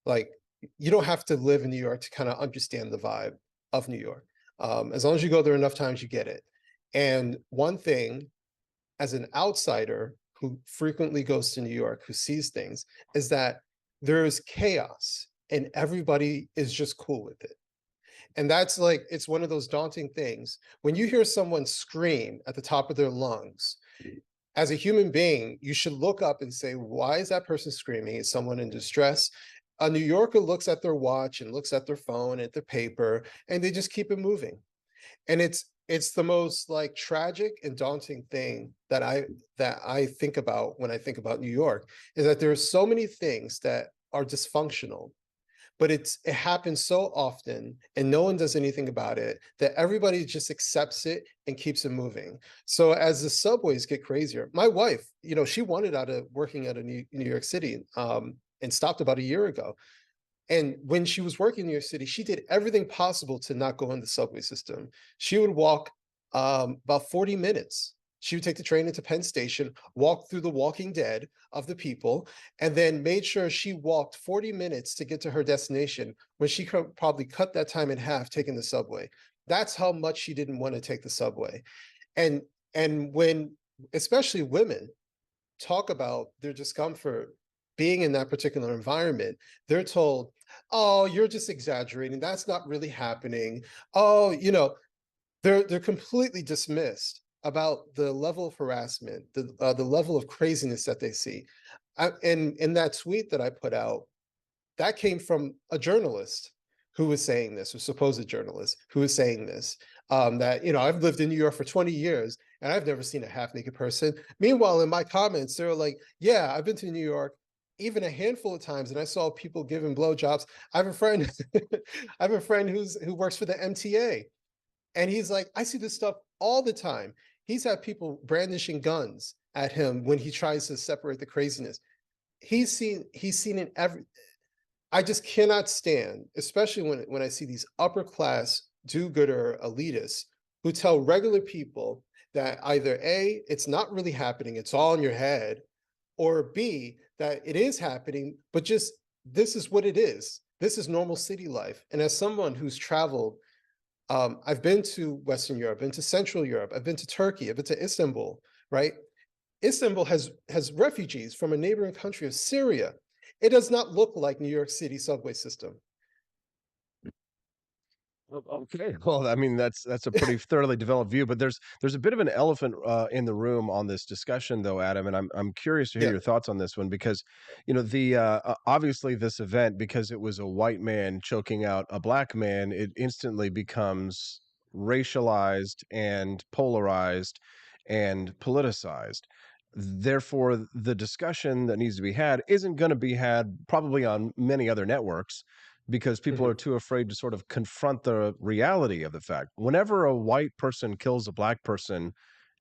Like, you don't have to live in New York to kind of understand the vibe of New York. As long as you go there enough times, you get it. And one thing, as an outsider who frequently goes to New York, who sees things, is that there is chaos and everybody is just cool with it. And that's like, it's one of those daunting things. When you hear someone scream at the top of their lungs, as a human being, you should look up and say, why is that person screaming? Is someone in distress? A New Yorker looks at their watch and looks at their phone, at their paper, and they just keep it moving. And it's the most like tragic and daunting thing that I think about when I think about New York, is that there are so many things that are dysfunctional, but it happens so often and no one does anything about it, that everybody just accepts it and keeps it moving. So as the subways get crazier, my wife, she wanted out of working at a New York City, and stopped about a year ago. And when she was working in New York City, she did everything possible to not go in the subway system. She would walk about 40 minutes. She would take the train into Penn Station, walk through the Walking Dead of the people, and then made sure she walked 40 minutes to get to her destination, when she could probably cut that time in half taking the subway. That's how much she didn't want to take the subway. And when especially women talk about their discomfort being in that particular environment, they're told, oh, you're just exaggerating. That's not really happening. Oh, they're completely dismissed about the level of harassment, the level of craziness that they see. In that tweet that I put out, that came from a journalist who was saying this, or supposed journalist who was saying this, that, I've lived in New York for 20 years and I've never seen a half naked person. Meanwhile, in my comments, they're like, yeah, I've been to New York even a handful of times, and I saw people giving blowjobs. I have a friend, I have a friend who works for the MTA, and he's like, I see this stuff all the time. He's had people brandishing guns at him when he tries to separate the craziness. He's seen it every. I just cannot stand, especially when I see these upper class do-gooder elitists who tell regular people that either A, it's not really happening, it's all in your head, or B, that it is happening, but just this is what it is. This is normal city life. And as someone who's traveled, I've been to Western Europe, been to Central Europe, I've been to Turkey, I've been to Istanbul, right? Istanbul has refugees from a neighboring country of Syria. It does not look like New York City subway system. Okay. Well, I mean, that's a pretty thoroughly developed view, but there's a bit of an elephant in the room on this discussion, though, Adam, and I'm curious to hear Yeah. your thoughts on this one, because the obviously this event, because it was a white man choking out a black man, it instantly becomes racialized and polarized and politicized. Therefore, the discussion that needs to be had isn't going to be had probably on many other networks, because people Mhm. are too afraid to sort of confront the reality of the fact. Whenever a white person kills a black person,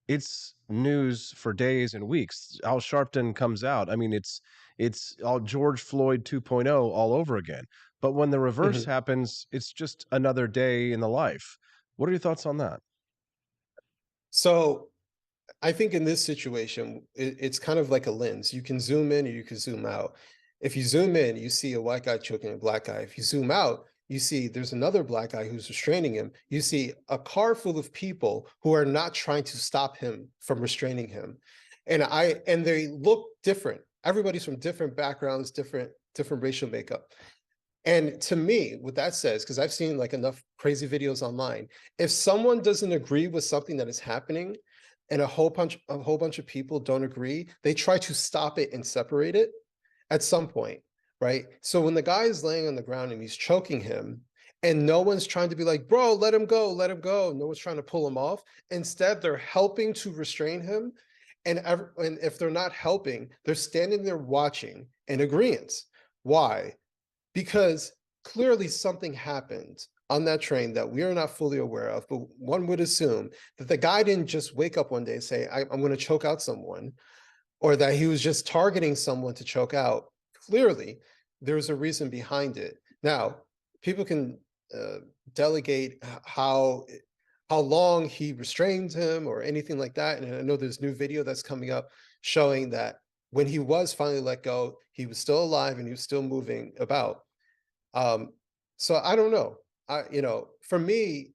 it's news for days and weeks. Al Sharpton comes out. I mean, it's all George Floyd 2.0 all over again. But when the reverse Mhm. happens, it's just another day in the life. What are your thoughts on that? So I think in this situation, it's kind of like a lens. You can zoom in or you can zoom out. If you zoom in, you see a white guy choking a black guy. If you zoom out, you see there's another black guy who's restraining him. You see a car full of people who are not trying to stop him from restraining him. And they look different. Everybody's from different backgrounds, different racial makeup. And to me, what that says, because I've seen like enough crazy videos online, if someone doesn't agree with something that is happening, and a whole bunch of people don't agree, they try to stop it and separate it at some point, right? So when the guy is laying on the ground and he's choking him, And no one's trying to be like, bro, let him go, let him go. No one's trying to pull him off. Instead, they're helping to restrain him. And if they're not helping, they're standing there watching in agreement. Why? Because clearly something happened on that train that we are not fully aware of, but one would assume that the guy didn't just wake up one day and say, I'm going to choke out someone, or that he was just targeting someone to choke out. Clearly, there's a reason behind it. Now, people can delegate how long he restrained him or anything like that. And I know there's new video that's coming up showing that when he was finally let go, he was still alive and he was still moving about. So I don't know. For me,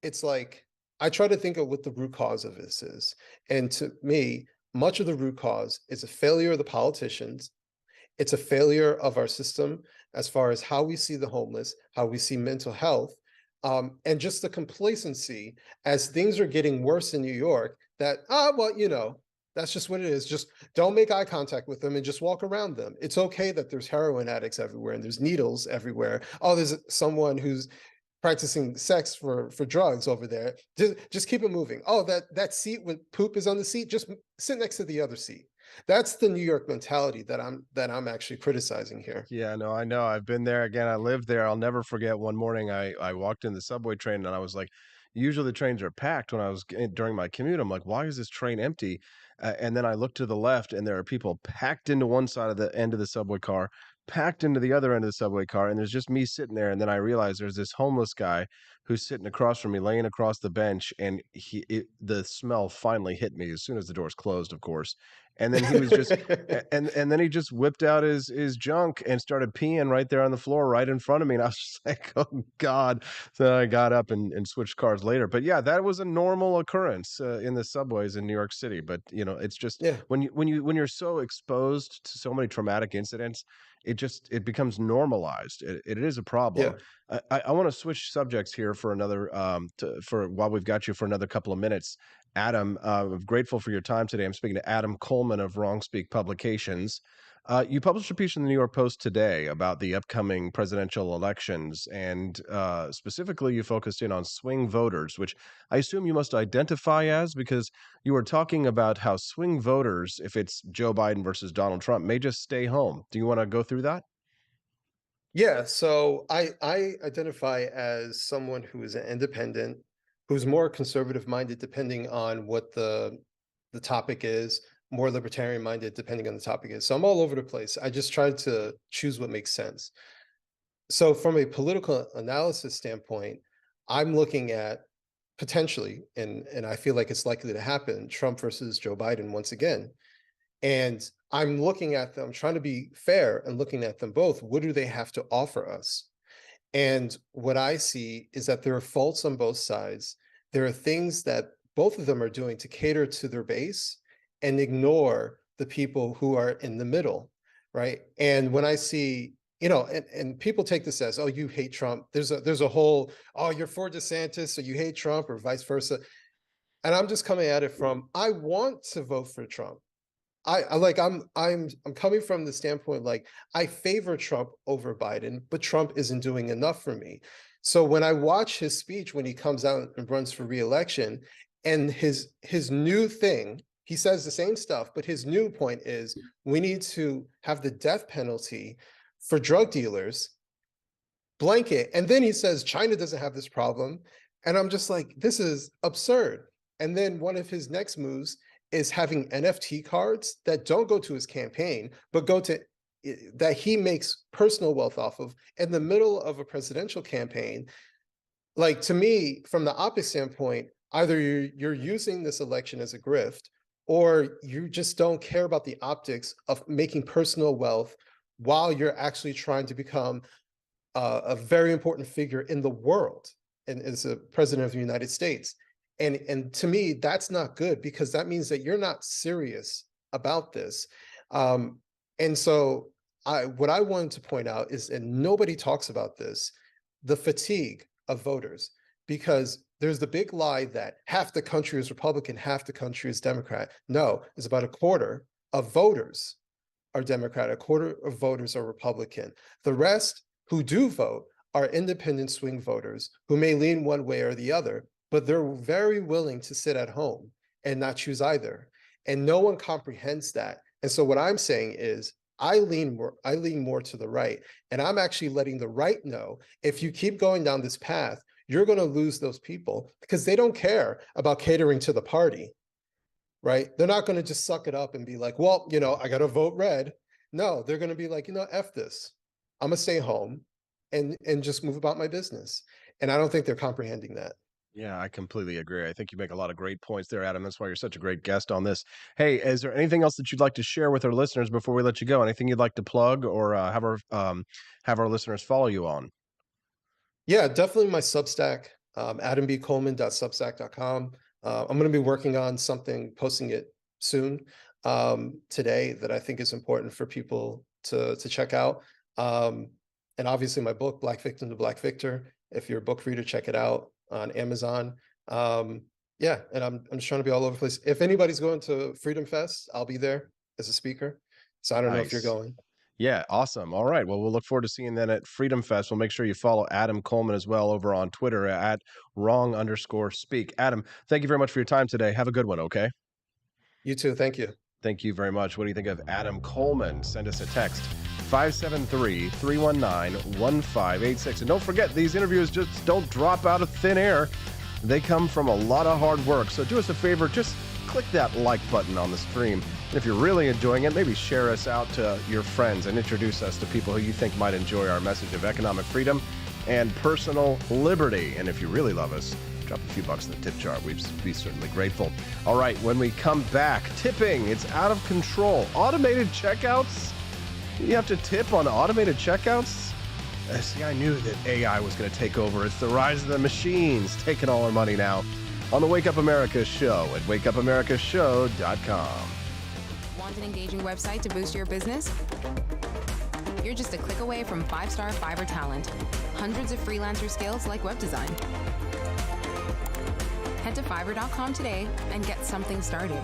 it's like, I try to think of what the root cause of this is. And to me, much of the root cause is a failure of the politicians. It's a failure of our system as far as how we see the homeless, how we see mental health, and just the complacency as things are getting worse in New York that, that's just what it is. Just don't make eye contact with them and just walk around them. It's okay that there's heroin addicts everywhere and there's needles everywhere. Oh, there's someone who's practicing sex for drugs over there. Just keep it moving. Oh, that seat when poop is on the seat, just sit next to the other seat. That's the New York mentality that I'm actually criticizing here. Yeah, no, I know. I've been there again. I lived there. I'll never forget one morning I walked in the subway train and I was like, usually the trains are packed when I was during my commute. I'm like, why is this train empty? And then I look to the left and there are people packed into one side of the end of the subway car, packed into the other end of the subway car, and there's just me sitting there. And then I realize there's this homeless guy who's sitting across from me, laying across the bench, and the smell finally hit me as soon as the doors closed, of course. And then he was just and then he just whipped out his junk and started peeing right there on the floor right in front of me, and I was just like, oh god. So I got up and switched cars later. But yeah, that was a normal occurrence in the subways in New York City. But it's just Yeah, when you're so exposed to so many traumatic incidents, it becomes normalized. It is a problem. yeah. I want to switch subjects here for another for while we've got you for another couple of minutes. Adam, I'm grateful for your time today. I'm speaking to Adam Coleman of Wrong Speak Publications. You published a piece in the New York Post today about the upcoming presidential elections, and specifically, you focused in on swing voters, which I assume you must identify as, because you were talking about how swing voters, if it's Joe Biden versus Donald Trump, may just stay home. Do you want to go through that? Yeah, so I identify as someone who is an independent, who's more conservative minded depending on what the topic is, more libertarian minded depending on the topic is. So I'm all over the place. I just try to choose what makes sense. So from a political analysis standpoint, I'm looking at potentially, and I feel like it's likely to happen, Trump versus Joe Biden once again. And I'm looking at them, trying to be fair and looking at them both. What do they have to offer us? And what I see is that there are faults on both sides. There are things that both of them are doing to cater to their base and ignore the people who are in the middle, right? And when I see, and people take this as, oh, you hate Trump. There's a whole, oh, you're for DeSantis, so you hate Trump, or vice versa. And I'm just coming at it from, I want to vote for Trump. I'm coming from the standpoint, like, I favor Trump over Biden, but Trump isn't doing enough for me. So when I watch his speech when he comes out and runs for re-election, and his new thing, he says the same stuff, but his new point is we need to have the death penalty for drug dealers, blanket. And then he says China doesn't have this problem. And I'm just like, this is absurd. And then one of his next moves is having NFT cards that don't go to his campaign, but go to that he makes personal wealth off of in the middle of a presidential campaign. Like, to me, from the opposite standpoint, either you're using this election as a grift, or you just don't care about the optics of making personal wealth while you're actually trying to become a very important figure in the world and as a president of the United States. And to me, that's not good, because that means that you're not serious about this. And so what I wanted to point out is, and nobody talks about this, the fatigue of voters, because there's the big lie that half the country is Republican, half the country is Democrat. No, it's about a quarter of voters are Democrat, a quarter of voters are Republican. The rest who do vote are independent swing voters who may lean one way or the other, but they're very willing to sit at home and not choose either. And no one comprehends that. And so what I'm saying is I lean more to the right. And I'm actually letting the right know, if you keep going down this path, you're going to lose those people because they don't care about catering to the party, right? They're not going to just suck it up and be like, well, I got to vote red. No, they're going to be like, F this. I'm going to stay home and just move about my business. And I don't think they're comprehending that. Yeah, I completely agree. I think you make a lot of great points there, Adam. That's why you're such a great guest on this. Hey, is there anything else that you'd like to share with our listeners before we let you go? Anything you'd like to plug or have our listeners follow you on? Yeah, definitely my Substack, adambcoleman.substack.com. I'm going to be working on something, posting it soon today that I think is important for people to check out. And obviously my book, Black Victim to Black Victor. If you're a book reader, check it out on Amazon. Yeah, and I'm just trying to be all over the place. If anybody's going to Freedom Fest, I'll be there as a speaker. So I don't know if you're Nice. going. Yeah, awesome. All right. Well, we'll look forward to seeing that at Freedom Fest. We'll make sure you follow Adam Coleman as well over on Twitter at wrong_speak. Adam, thank you very much for your time today. Have a good one, okay? You too. Thank you. Thank you very much. What do you think of Adam Coleman? Send us a text, 573-319-1586. And don't forget, these interviews just don't drop out of thin air. They come from a lot of hard work. So do us a favor, just click that like button on the stream. And if you're really enjoying it, maybe share us out to your friends and introduce us to people who you think might enjoy our message of economic freedom and personal liberty. And if you really love us, drop a few bucks in the tip jar. We'd be certainly grateful. All right, when we come back, tipping, it's out of control. Automated checkouts? You have to tip on automated checkouts? See, I knew that AI was going to take over. It's the rise of the machines taking all our money now. On the Wake Up America show at wakeupAmericaShow.com. Want an engaging website to boost your business? You're just a click away from 5-star Fiverr talent. Hundreds of freelancer skills like web design. Head to Fiverr.com today and get something started.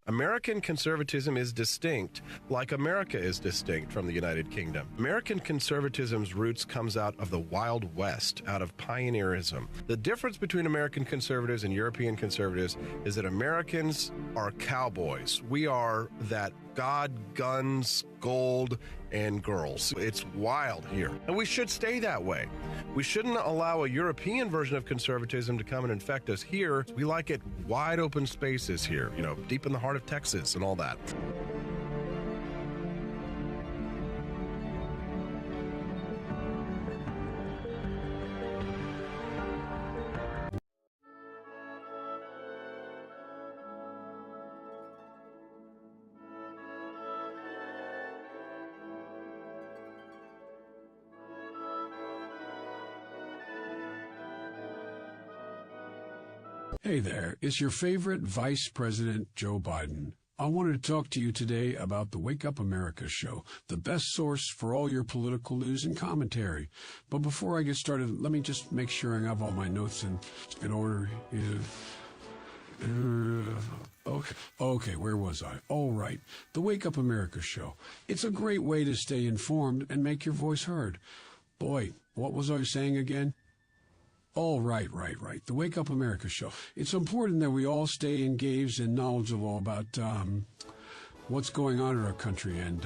American conservatism is distinct, like America is distinct from the United Kingdom. American conservatism's roots comes out of the Wild West, out of pioneerism. The difference between American conservatives and European conservatives is that Americans are cowboys. We are that God, guns, gold, and girls. It's wild here, and we should stay that way. We shouldn't allow a European version of conservatism to come and infect us here. We like it wide open spaces here, deep in the heart of Texas and all that. Hey there, it's your favorite Vice President Joe Biden. I wanted to talk to you today about the Wake Up America show, the best source for all your political news and commentary. But before I get started, let me just make sure I have all my notes in order. Okay, where was I? All right, the Wake Up America show. It's a great way to stay informed and make your voice heard. Boy, what was I saying again? Oh, right. The Wake Up America show. It's important that we all stay engaged and knowledgeable about what's going on in our country and,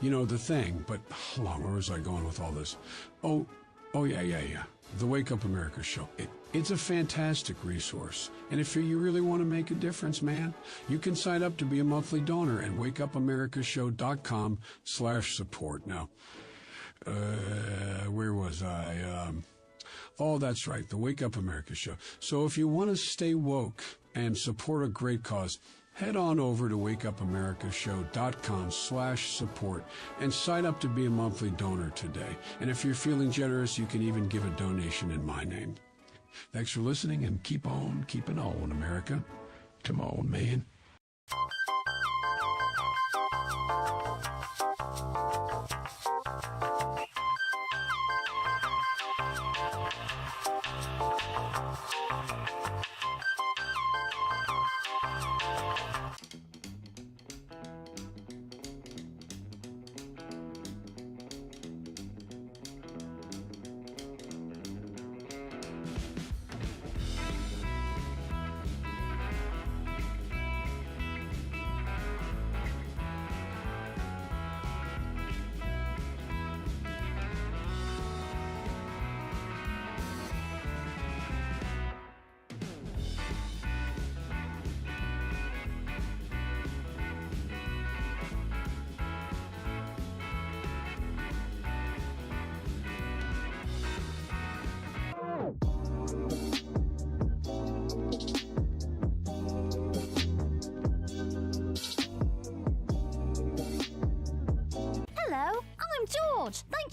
the thing. But hold on, where was I going with all this? Oh, yeah. The Wake Up America show. It's a fantastic resource. And if you really want to make a difference, man, you can sign up to be a monthly donor at wakeupAmericaShow.com/support. Now, where was I? Oh, that's right, the Wake Up America show. So if you want to stay woke and support a great cause, head on over to wakeupAmericaShow.com/support and sign up to be a monthly donor today. And if you're feeling generous, you can even give a donation in my name. Thanks for listening, and keep on keeping on, America. Come on, man.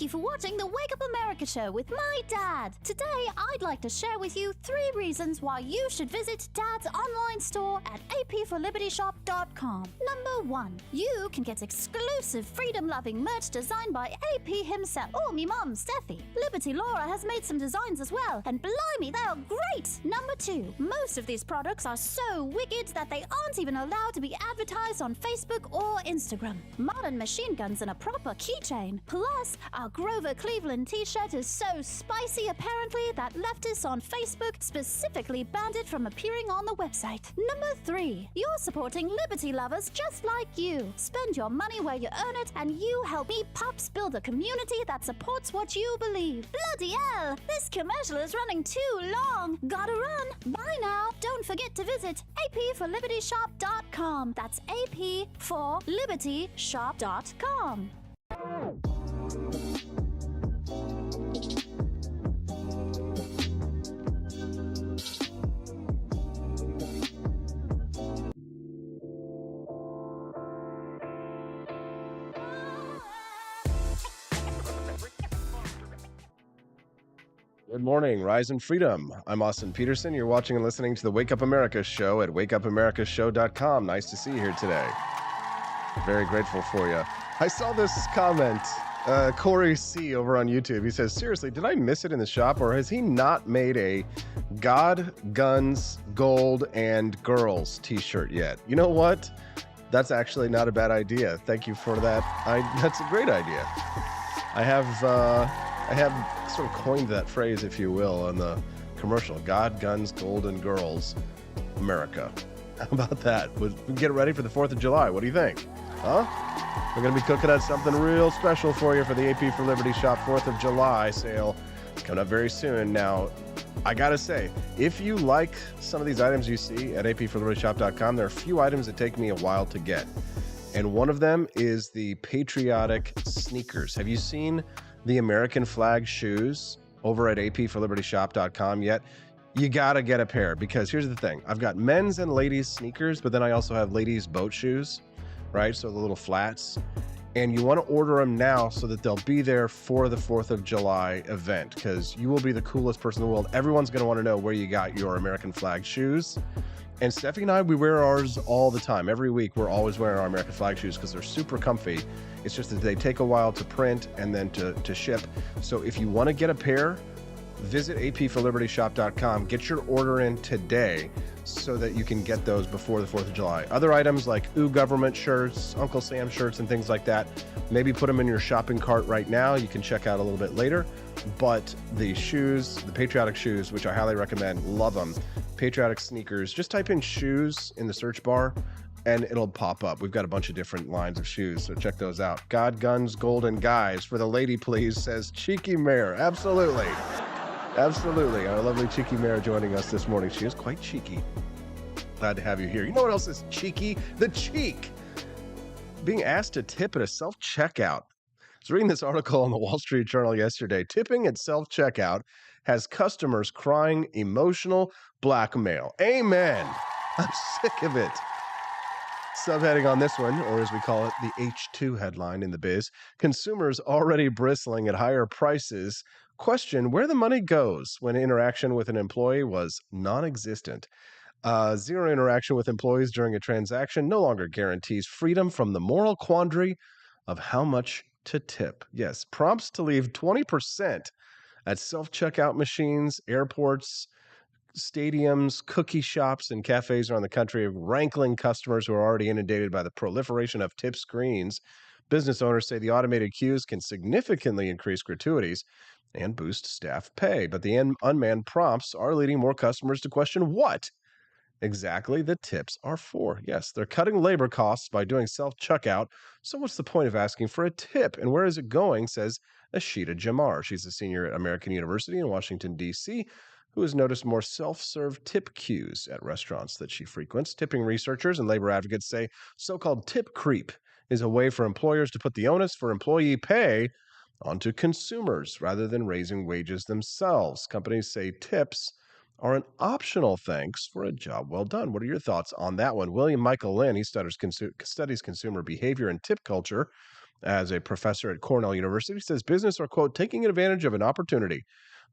Thank you for watching the Wake Up America show with my dad. Today, I'd like to share with you 3 reasons why you should visit Dad's online store at apforlibertyshop.com. Number 1, you can get exclusive freedom-loving merch designed by AP himself or me mom, Steffi. Liberty Laura has made some designs as well, and blimey, they are great! Number 2, most of these products are so wicked that they aren't even allowed to be advertised on Facebook or Instagram. Modern machine guns and a proper keychain. Plus, our Grover Cleveland t-shirt is so spicy apparently that leftists on Facebook specifically banned it from appearing on the website. Number 3, you're supporting liberty lovers just like you. Spend your money where you earn it, and you help me pups build a community that supports what you believe. Bloody hell, this commercial is running too long. Gotta run. Bye now. Don't forget to visit apforlibertyshop.com. That's apforlibertyshop.com. Good morning, Rise and Freedom. I'm Austin Peterson. You're watching and listening to the Wake Up America show at wakeupAmericaShow.com. Nice to see you here today. Very grateful for you. I saw this comment, Corey C. over on YouTube. He says, seriously, did I miss it in the shop, or has he not made a God, Guns, Gold, and Girls t-shirt yet? You know what? That's actually not a bad idea. Thank you for that. That's a great idea. I have sort of coined that phrase, if you will, on the commercial. God, Guns, Gold, and Girls, America. How about that? We get ready for the 4th of July. What do you think? Huh? We're going to be cooking up something real special for you for the AP for Liberty Shop 4th of July sale. It's coming up very soon. Now, I got to say, if you like some of these items you see at apforlibertyshop.com, there are a few items that take me a while to get. And one of them is the patriotic sneakers. Have you seen the American flag shoes over at apforlibertyshop.com yet? You gotta get a pair, because here's the thing. I've got men's and ladies sneakers, but then I also have ladies boat shoes, right? So the little flats. And you want to order them now so that they'll be there for the 4th of July event, because you will be the coolest person in the world. Everyone's going to want to know where you got your American flag shoes. And Steffi and I, we wear ours all the time. Every week, we're always wearing our American flag shoes because they're super comfy. It's just that they take a while to print and then to ship. So if you want to get a pair, visit apforlibertyshop.com. Get your order in today so that you can get those before the 4th of July. Other items like Government shirts, Uncle Sam shirts, and things like that, maybe put them in your shopping cart right now. You can check out a little bit later. But the shoes, the patriotic shoes, which I highly recommend, love them. Patriotic sneakers, just type in shoes in the search bar and it'll pop up. We've got a bunch of different lines of shoes, so check those out. God, Guns, Gold, and Guys. For the lady, please, says Cheeky Mare. Absolutely. Absolutely. Our lovely Cheeky Mare joining us this morning. She is quite cheeky. Glad to have you here. You know what else is cheeky? The cheek. Being asked to tip at a self-checkout. I was reading this article on the Wall Street Journal yesterday. Tipping at self-checkout has customers crying emotional blackmail. Amen. I'm sick of it. Subheading on this one, or as we call it, the H2 headline in the biz, consumers already bristling at higher prices question where the money goes when interaction with an employee was non-existent. Zero interaction with employees during a transaction no longer guarantees freedom from the moral quandary of how much to tip. Yes, prompts to leave 20% at self-checkout machines, airports, stadiums, cookie shops, and cafes around the country, rankling customers who are already inundated by the proliferation of tip screens. Business owners say the automated queues can significantly increase gratuities and boost staff pay. But the unmanned prompts are leading more customers to question what exactly the tips are for. Yes, they're cutting labor costs by doing self-checkout. So what's the point of asking for a tip? And where is it going, says Ashita Jamar. She's a senior at American University in Washington, D.C., who has noticed more self-serve tip queues at restaurants that she frequents. Tipping researchers and labor advocates say so-called tip creep is a way for employers to put the onus for employee pay onto consumers rather than raising wages themselves. Companies say tips are an optional thanks for a job well done. What are your thoughts on that one? William Michael Lynn, he studies consumer behavior and tip culture as a professor at Cornell University. He says business are, quote, taking advantage of an opportunity.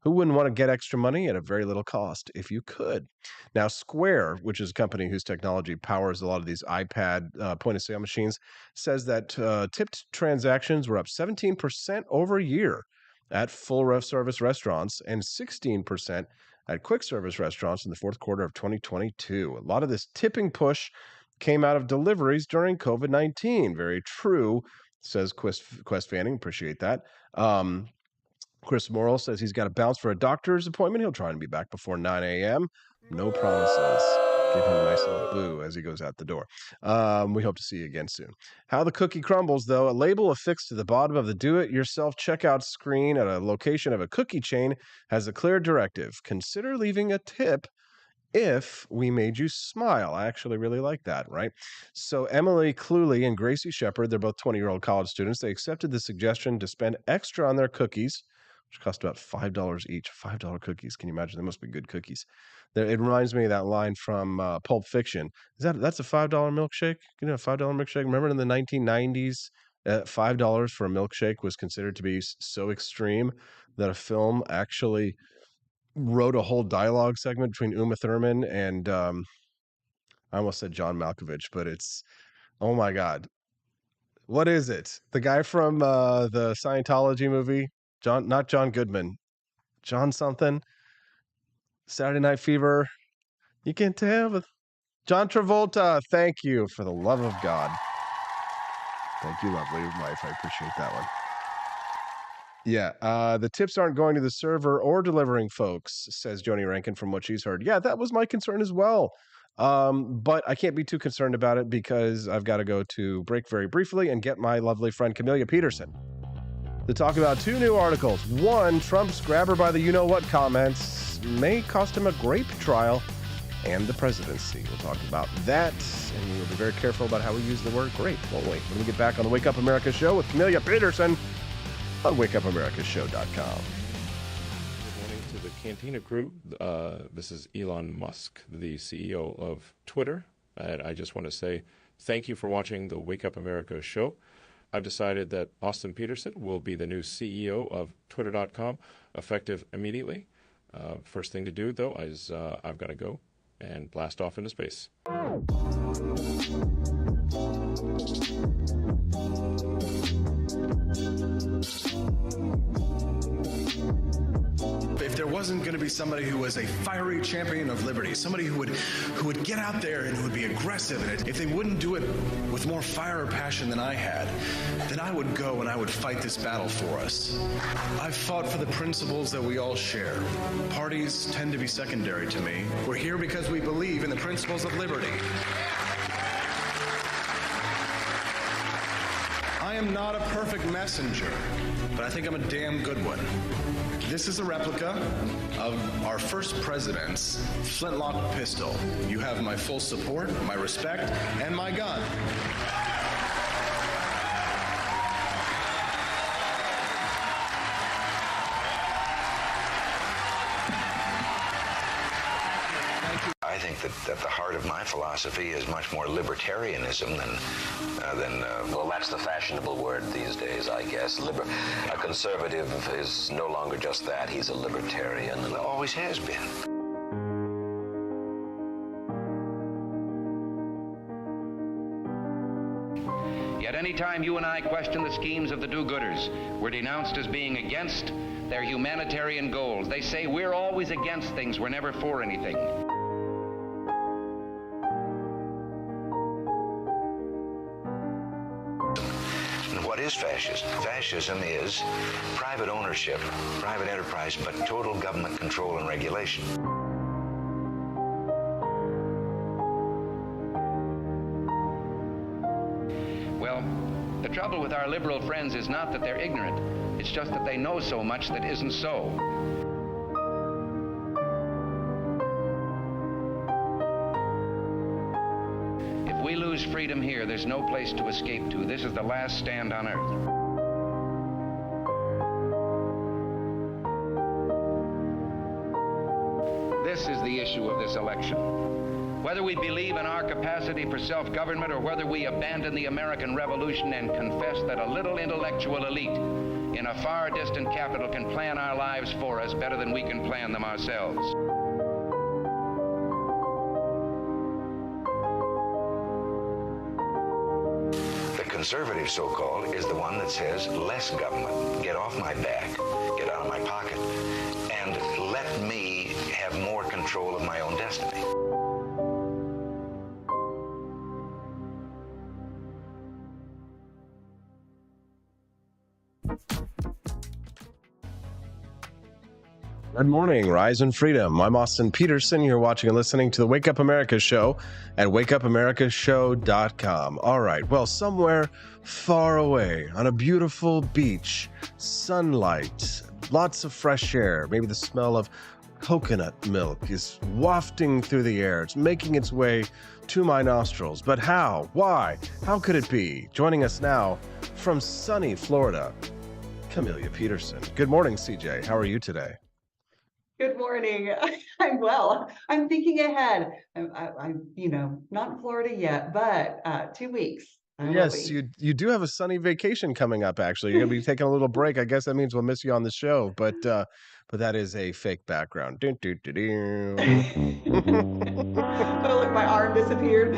Who wouldn't want to get extra money at a very little cost if you could? Now, Square, which is a company whose technology powers a lot of these iPad point-of-sale machines, says that tipped transactions were up 17% over a year at full-service restaurants and 16% at quick-service restaurants in the fourth quarter of 2022. A lot of this tipping push came out of deliveries during COVID-19. Very true, says Quest Fanning. Appreciate that. Chris Morrill says he's got to bounce for a doctor's appointment. He'll try and be back before 9 a.m. No promises. Give him a nice little boo as he goes out the door. We hope to see you again soon. How the cookie crumbles, though. A label affixed to the bottom of the do-it-yourself checkout screen at a location of a cookie chain has a clear directive. Consider leaving a tip if we made you smile. I actually really like that, right? So Emily Cluley and Gracie Shepard, they're both 20-year-old college students. They accepted the suggestion to spend extra on their cookies, which cost about $5 each. $5 cookies. Can you imagine? They must be good cookies. It reminds me of that line from Pulp Fiction. That's a $5 milkshake? You know, a $5 milkshake? Remember in the 1990s, $5 for a milkshake was considered to be so extreme that a film actually wrote a whole dialogue segment between Uma Thurman and I almost said John Malkovich, but it's, oh my God. What is it? The guy from the Scientology movie? Not John Goodman. John something? Saturday Night Fever. You can tell with John Travolta. Thank you, for the love of God. Thank you, lovely wife. I appreciate that one. Yeah, the tips aren't going to the server or delivering folks, says Joni Rankin from what she's heard. Yeah, that was my concern as well. But I can't be too concerned about it because I've got to go to break very briefly and get my lovely friend Camelia Peterson to talk about two new articles. One, Trump's grabber by the you-know-what comments may cost him a grape trial and the presidency. We'll talk about that, and we'll be very careful about how we use the word grape, won't we? When we get back on the Wake Up America show with Camelia Peterson on wakeupAmericaShow.com. Good morning to the Cantina crew. This is Elon Musk, the CEO of Twitter. And I just want to say thank you for watching the Wake Up America show. I've decided that Austin Peterson will be the new CEO of Twitter.com, effective immediately. First thing to do, though, is I've got to go and blast off into space. If there wasn't going to be somebody who was a fiery champion of liberty, somebody who would get out there and who would be aggressive, and if they wouldn't do it with more fire or passion than I had, then I would go and I would fight this battle for us. I've fought for the principles that we all share. Parties tend to be secondary to me. We're here because we believe in the principles of liberty. I am not a perfect messenger, but I think I'm a damn good one. This is a replica of our first president's flintlock pistol. You have my full support, my respect, and my gun. I think that at the heart of my philosophy is much more libertarianism than well, that's the fashionable word these days, I guess. A conservative is no longer just that. He's a libertarian and always has been. Yet any time you and I question the schemes of the do-gooders, we're denounced as being against their humanitarian goals. They say we're always against things, we're never for anything. What is fascism? Fascism is private ownership, private enterprise, but total government control and regulation. Well, the trouble with our liberal friends is not that they're ignorant. It's just that they know so much that isn't so. If we lose freedom here, there's no place to escape to. This is the last stand on earth. This is the issue of this election. Whether we believe in our capacity for self-government or whether we abandon the American Revolution and confess that a little intellectual elite in a far distant capital can plan our lives for us better than we can plan them ourselves. The conservative, so-called, is the one that says less government, get off my back, get out of my pocket, and let me have more control of my own destiny. Good morning, Rise and Freedom. I'm Austin Peterson. You're watching and listening to the Wake Up America show at wakeupAmericaShow.com. All right, well, somewhere far away on a beautiful beach, sunlight, lots of fresh air, maybe the smell of coconut milk is wafting through the air. It's making its way to my nostrils. But how? Why? How could it be? Joining us now from sunny Florida, Camelia Peterson. Good morning, CJ. How are you today? Good morning. I'm well. I'm thinking ahead. I'm not in Florida yet, but 2 weeks. Yes, you do have a sunny vacation coming up, actually. You're going to be taking a little break. I guess that means we'll miss you on the show, but that is a fake background. Oh, look, my arm disappeared.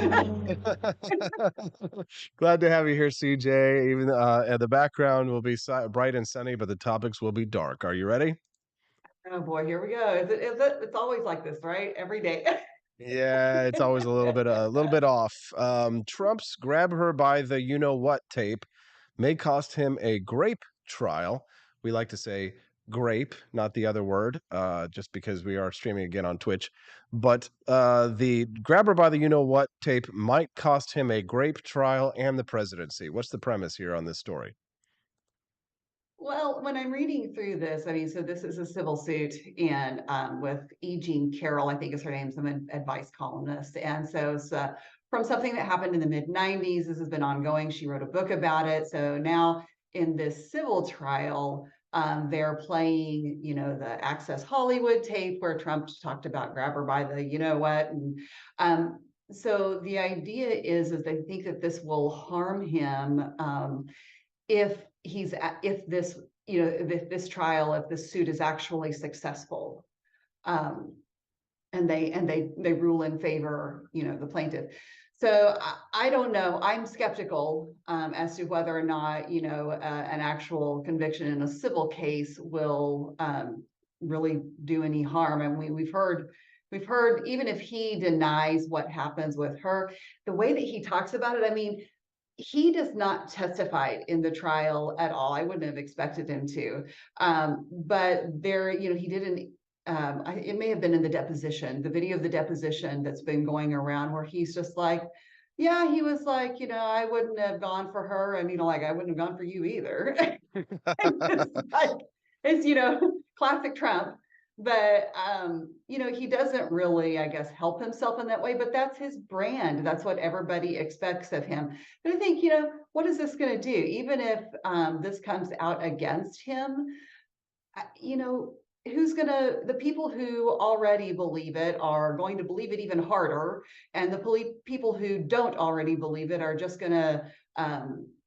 Glad to have you here, CJ. Even the background will be bright and sunny, but the topics will be dark. Are you ready? Oh boy, here we go. Is it? It's always like this, right? Every day. Yeah, it's always a little bit off. Trump's grab her by the you know what tape may cost him a grape trial. We like to say grape, not the other word, just because we are streaming again on Twitch. But the grab her by the you know what tape might cost him a grape trial and the presidency. What's the premise here on this story? Well, when I'm reading through this, I mean, so this is a civil suit, and with E. Jean Carroll, I think is her name, some advice columnist. And so it's from something that happened in the mid 90s. This has been ongoing. She wrote a book about it. So now in this civil trial, they're playing, the Access Hollywood tape where Trump talked about grab her by the you know what. And so the idea is they think that this will harm him if this trial, if this suit is actually successful, and they rule in favor, the plaintiff. So I don't know. I'm skeptical as to whether or not an actual conviction in a civil case will really do any harm. And we've heard even if he denies what happens with her, the way that he talks about it, I mean, he does not testify in the trial at all. I wouldn't have expected him to. But there, he didn't, it may have been in the deposition, the video of the deposition that's been going around where he's just like, yeah, he was like, I wouldn't have gone for her. And, I wouldn't have gone for you either. It's classic Trump. But, he doesn't really, I guess, help himself in that way, but that's his brand. That's what everybody expects of him. But I think, what is this going to do? Even if this comes out against him, the people who already believe it are going to believe it even harder. And the people who don't already believe it are just going to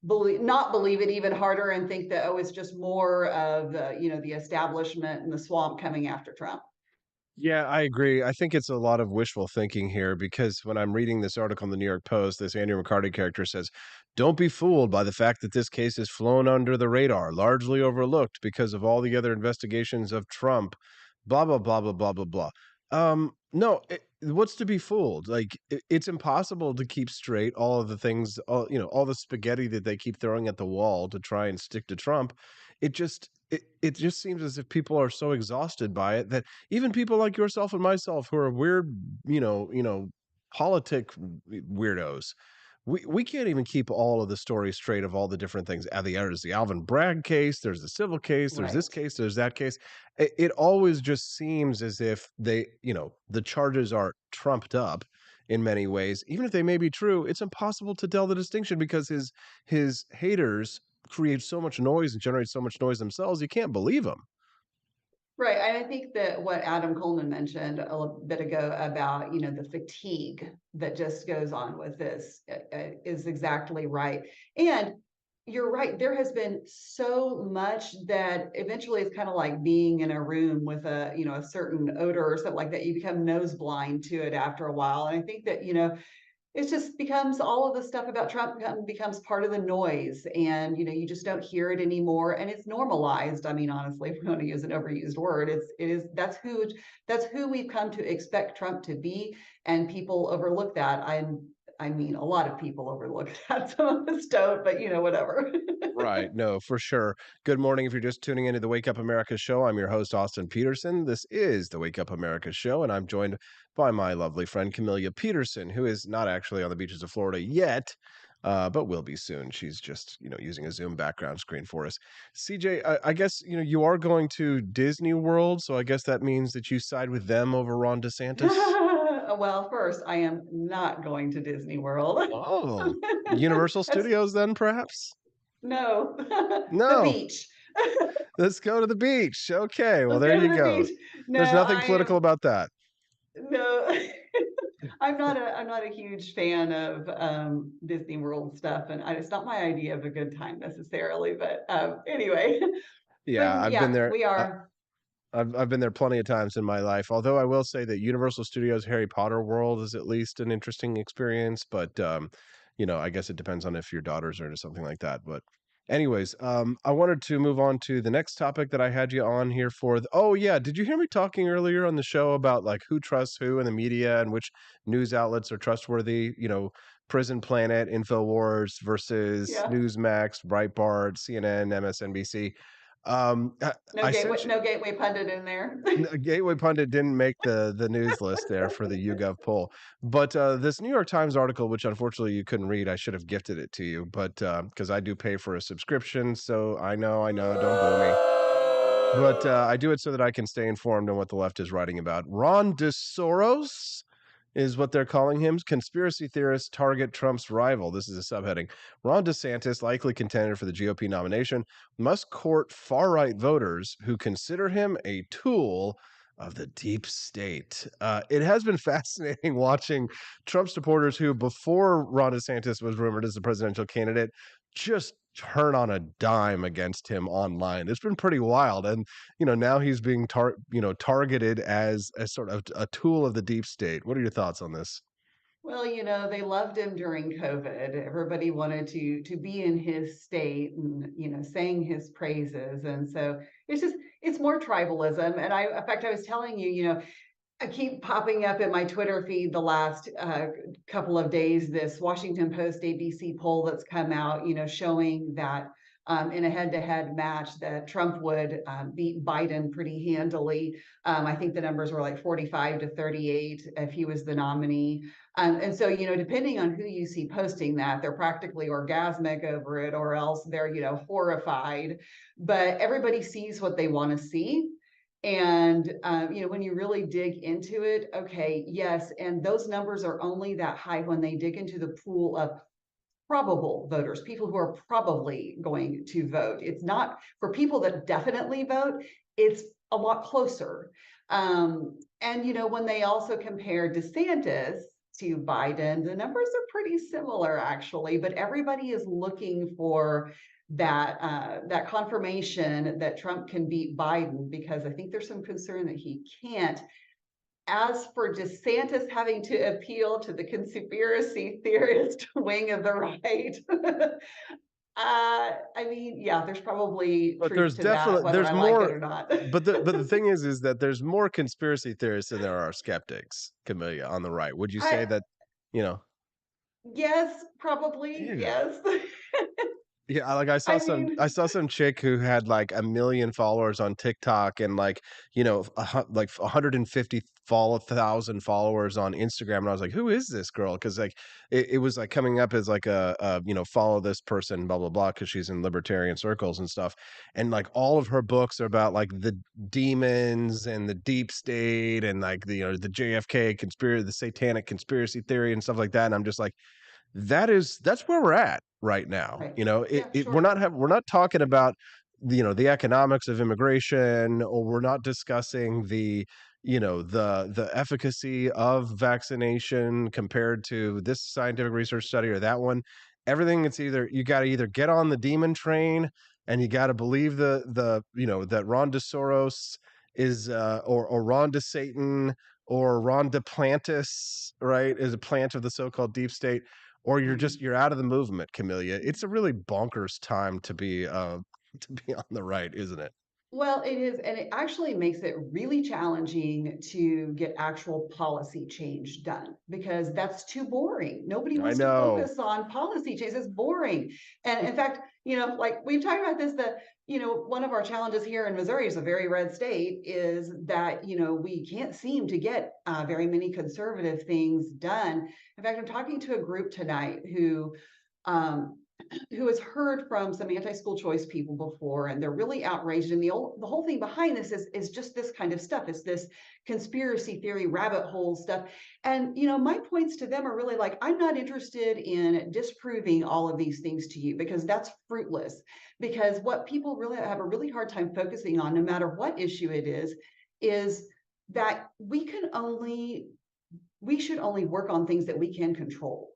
not believe it even harder and think that, it's just more of the establishment and the swamp coming after Trump. Yeah, I agree. I think it's a lot of wishful thinking here because when I'm reading this article in the New York Post, this Andrew McCarty character says, don't be fooled by the fact that this case has flown under the radar, largely overlooked because of all the other investigations of Trump, blah, blah, blah, blah, blah, blah, blah. No, what's to be fooled? Like, it's impossible to keep straight all of the things, all the spaghetti that they keep throwing at the wall to try and stick to Trump. It just seems as if people are so exhausted by it that even people like yourself and myself who are weird, politic weirdos, we can't even keep all of the stories straight of all the different things. There's the Alvin Bragg case, there's the civil case, there's this case, there's that case. It always just seems as if they, the charges are trumped up in many ways. Even if they may be true, it's impossible to tell the distinction because his haters create so much noise and generate so much noise themselves. You can't believe them. Right, and I think that what Adam Coleman mentioned a little bit ago about, the fatigue that just goes on with this is exactly right. And you're right, there has been so much that eventually it's kind of like being in a room with a certain odor or something like that. You become nose blind to it after a while. And I think that, it just becomes all of the stuff about Trump becomes part of the noise, and you just don't hear it anymore, and it's normalized. I mean, honestly, if we want to use an overused word, that's who we've come to expect Trump to be, and people overlook that. I mean, a lot of people overlook that. Some of us don't, but whatever. Right. No, for sure. Good morning. If you're just tuning into the Wake Up America show, I'm your host, Austin Peterson. This is the Wake Up America show, and I'm joined by my lovely friend, Camelia Peterson, who is not actually on the beaches of Florida yet, but will be soon. She's just, using a Zoom background screen for us. CJ, I guess, you are going to Disney World, so I guess that means that you side with them over Ron DeSantis. Well, first, I am not going to Disney World. Oh, Universal Studios then, perhaps? No, the No. beach. Let's go to the beach. Okay, well, Let's there go to you the go. beach. No, There's nothing I political am about that. no. I'm not a huge fan of Disney World stuff, and it's not my idea of a good time necessarily. But anyway, Yeah, but I've been yeah, there. we are. I've been there plenty of times in my life. Although I will say that Universal Studios Harry Potter World is at least an interesting experience, but I guess it depends on if your daughters are into something like that. But anyways, I wanted to move on to the next topic that I had you on here for. Oh yeah, did you hear me talking earlier on the show about like who trusts who in the media and which news outlets are trustworthy? Prison Planet, InfoWars versus Yeah. Newsmax, Breitbart, CNN, MSNBC. I sent you. No gateway pundit in there. Gateway Pundit didn't make the news list there for the YouGov poll, but this New York Times article, which unfortunately you couldn't read, I should have gifted it to you, but because I do pay for a subscription, so I know, don't boo me. But I do it so that I can stay informed on what the left is writing about. Ron DeSoros is what they're calling him. Conspiracy theorists target Trump's rival. This is a subheading. Ron DeSantis, likely contender for the GOP nomination, must court far-right voters who consider him a tool of the deep state. It has been fascinating watching Trump supporters who, before Ron DeSantis was rumored as the presidential candidate, just turn on a dime against him online. It's been pretty wild. And, now he's being targeted as a sort of a tool of the deep state. What are your thoughts on this? Well, they loved him during COVID. Everybody wanted to be in his state and saying his praises, and so it's more tribalism. And in fact, I was telling you, I keep popping up in my Twitter feed the last couple of days, this Washington Post ABC poll that's come out, showing that in a head-to-head match that Trump would beat Biden pretty handily. I think the numbers were like 45-38 if he was the nominee. And so, depending on who you see posting that, they're practically orgasmic over it, or else they're, horrified. But everybody sees what they want to see. And, when you really dig into it, okay, yes. And those numbers are only that high when they dig into the pool of probable voters, people who are probably going to vote. It's not for people that definitely vote, it's a lot closer. And, when they also compare DeSantis to Biden, the numbers are pretty similar actually, but everybody is looking for that confirmation that Trump can beat Biden, because I think there's some concern that he can't. As for DeSantis having to appeal to the conspiracy theorist wing of the right, I mean, yeah, there's probably But truth there's to that, definitely whether there's I like it more. or not. But the thing is that there's more conspiracy theorists than there are skeptics, Camellia, on the right. Would you say I that, you know? Yes, probably Yeah. yes. Yeah, like I saw I some mean, I saw some chick who had like 1 million followers on TikTok and like, like 150,000 followers on Instagram. And I was like, who is this girl? Because like it was like coming up as like follow this person, blah, blah, blah, because she's in libertarian circles and stuff. And like all of her books are about like the demons and the deep state and like the JFK conspiracy, the satanic conspiracy theory and stuff like that. And I'm just like, that's where we're at right now. right. You know, Yeah, we're sure. not talking about the economics of immigration, or we're not discussing the efficacy of vaccination compared to this scientific research study or that one. Everything, it's either you got to either get on the demon train and you got to believe that Ron DeSoros is or Ron DeSatan or Ron DePlantis, right, is a plant of the so-called deep state, or you're out of the movement, Camellia. It's a really bonkers time to be to be on the right, isn't it? Well, it is, and it actually makes it really challenging to get actual policy change done because that's too boring. Nobody I wants to know. focus on policy change. It's boring. And in fact, like we've talked about this, one of our challenges here in Missouri is a very red state is that, we can't seem to get very many conservative things done. In fact, I'm talking to a group tonight um, who has heard from some anti-school choice people before, and they're really outraged. And the whole thing behind this is just this kind of stuff. It's this conspiracy theory rabbit hole stuff. And my points to them are really like, I'm not interested in disproving all of these things to you because that's fruitless. Because what people really have a really hard time focusing on, no matter what issue it is that we should only work on things that we can control.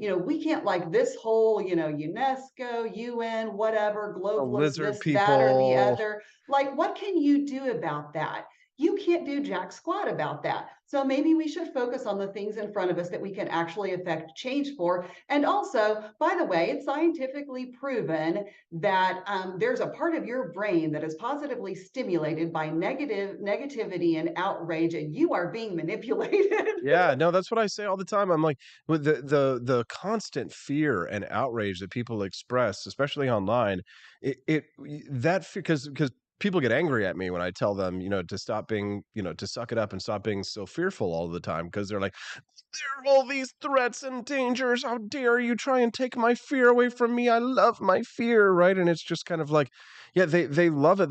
We can't like this whole, UNESCO, UN, whatever, The globalists, lizard this, that, or the people. other. Like, what can you do about that? You can't do jack squat about that. So maybe we should focus on the things in front of us that we can actually affect change for. And also, by the way, it's scientifically proven that there's a part of your brain that is positively stimulated by negativity and outrage, and you are being manipulated. Yeah, no, that's what I say all the time. I'm like, with the constant fear and outrage that people express, especially online, that because people get angry at me when I tell them, to stop being, to suck it up and stop being so fearful all the time, because they're like, there are all these threats and dangers. How dare you try and take my fear away from me? I love my fear, right? And it's just kind of like, yeah, they love it.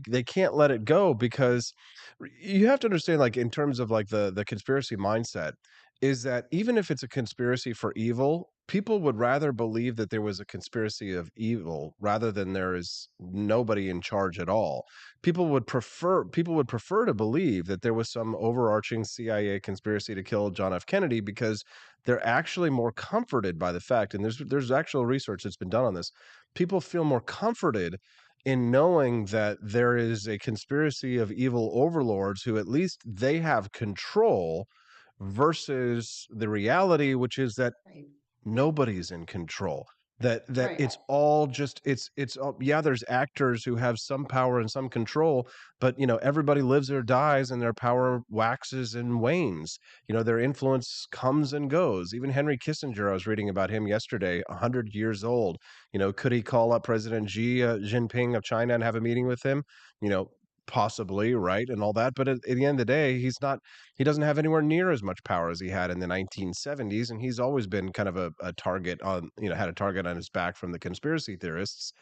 They can't let it go because you have to understand, like, in terms of like the conspiracy mindset, is that even if it's a conspiracy for evil, people would rather believe that there was a conspiracy of evil rather than there is nobody in charge at all. People would prefer to believe that there was some overarching CIA conspiracy to kill John F. Kennedy because they're actually more comforted by the fact, and there's actual research that's been done on this. People feel more comforted in knowing that there is a conspiracy of evil overlords who at least they have control, versus the reality, which is that Right. nobody's in control. That Right. it's all just it's all, yeah, there's actors who have some power and some control, but everybody lives or dies and their power waxes and wanes. Their influence comes and goes. Even Henry Kissinger, I was reading about him yesterday, 100 years old. Could he call up President Xi Jinping of China and have a meeting with him? you know Possibly, right, and all that, but at the end of the day, he doesn't have anywhere near as much power as he had in the 1970s, and he's always been kind of a target on, had a target on his back from the conspiracy theorists.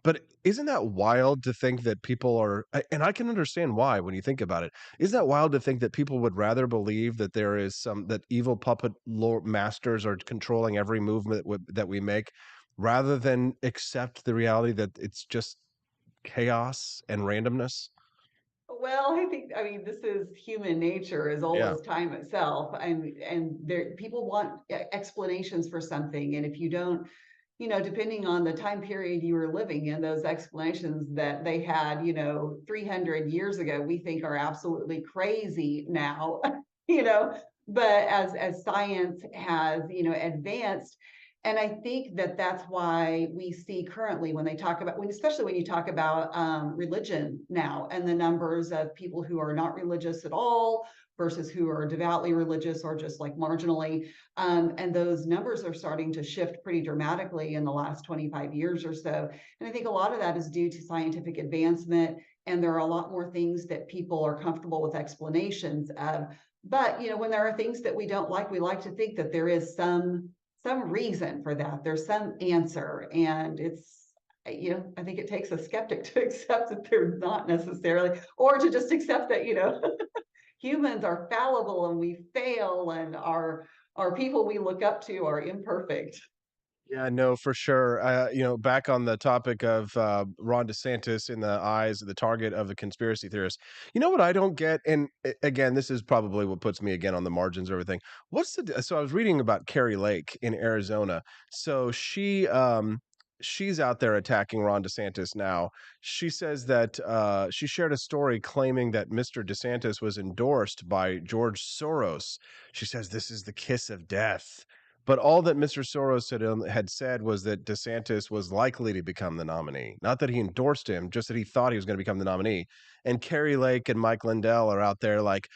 But isn't that wild to think that people are, and I can understand why when you think about it. Isn't that wild to think that people would rather believe that there is that evil puppet lord masters are controlling every movement that we make, rather than accept the reality that it's just chaos and randomness? Well, I mean, this is human nature as old Yeah. as time itself. And there, people want explanations for something. And if you don't, depending on the time period you were living in, those explanations that they had, 300 years ago, we think are absolutely crazy now, you know, but as science has, advanced, and I think that that's why we see currently when they talk about, especially when you talk about religion now and the numbers of people who are not religious at all versus who are devoutly religious or just like marginally. And those numbers are starting to shift pretty dramatically in the last 25 years or so. And I think a lot of that is due to scientific advancement. And there are a lot more things that people are comfortable with explanations of. But, when there are things that we don't like, we like to think that there is some reason for that. There's some answer. And it's, I think it takes a skeptic to accept that they're not necessarily, or to just accept that, humans are fallible and we fail and our people we look up to are imperfect. Yeah, no, for sure. Back on the topic of Ron DeSantis in the eyes of the target of the conspiracy theorists. You know what I don't get, and again, this is probably what puts me again on the margins of everything. So I was reading about Carrie Lake in Arizona. So she's out there attacking Ron DeSantis now. She says that she shared a story claiming that Mr. DeSantis was endorsed by George Soros. She says this is the kiss of death. But all that Mr. Soros had said was that DeSantis was likely to become the nominee. Not that he endorsed him, just that he thought he was going to become the nominee. And Carrie Lake and Mike Lindell are out there like,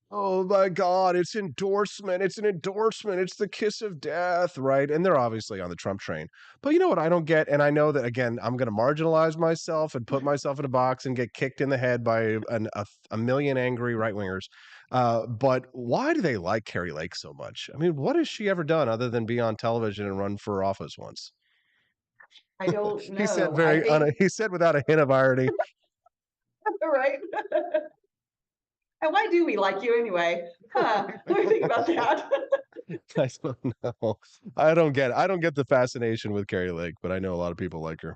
oh my God, it's endorsement. It's an endorsement. It's the kiss of death, right? And they're obviously on the Trump train. But you know what I don't get? And I know that, again, I'm going to marginalize myself and put myself in a box and get kicked in the head by a million angry right wingers. But why do they like Carrie Lake so much? I mean, what has she ever done other than be on television and run for office once? I don't He said know. I think he said without a hint of irony. right. And why do we like you anyway? Huh? Let me think about that. I don't know. I don't get the fascination with Carrie Lake, but I know a lot of people like her.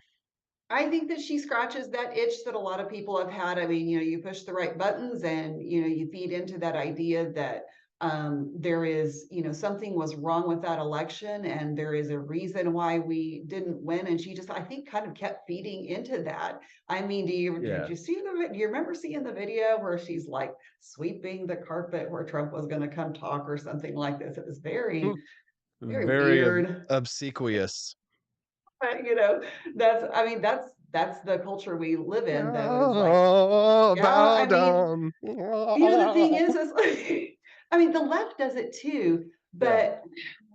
I think that she scratches that itch that a lot of people have had. I mean, you push the right buttons and, you feed into that idea that there is, something was wrong with that election and there is a reason why we didn't win. And she just, I think, kind of kept feeding into that. I mean, do you remember seeing the video where she's like sweeping the carpet where Trump was going to come talk or something like this? It was very, very Very weird. obsequious. But that's the culture we live in, though, is like, Oh, yeah, bow I mean, down. the thing is like, I mean, the left does it too, Yeah. but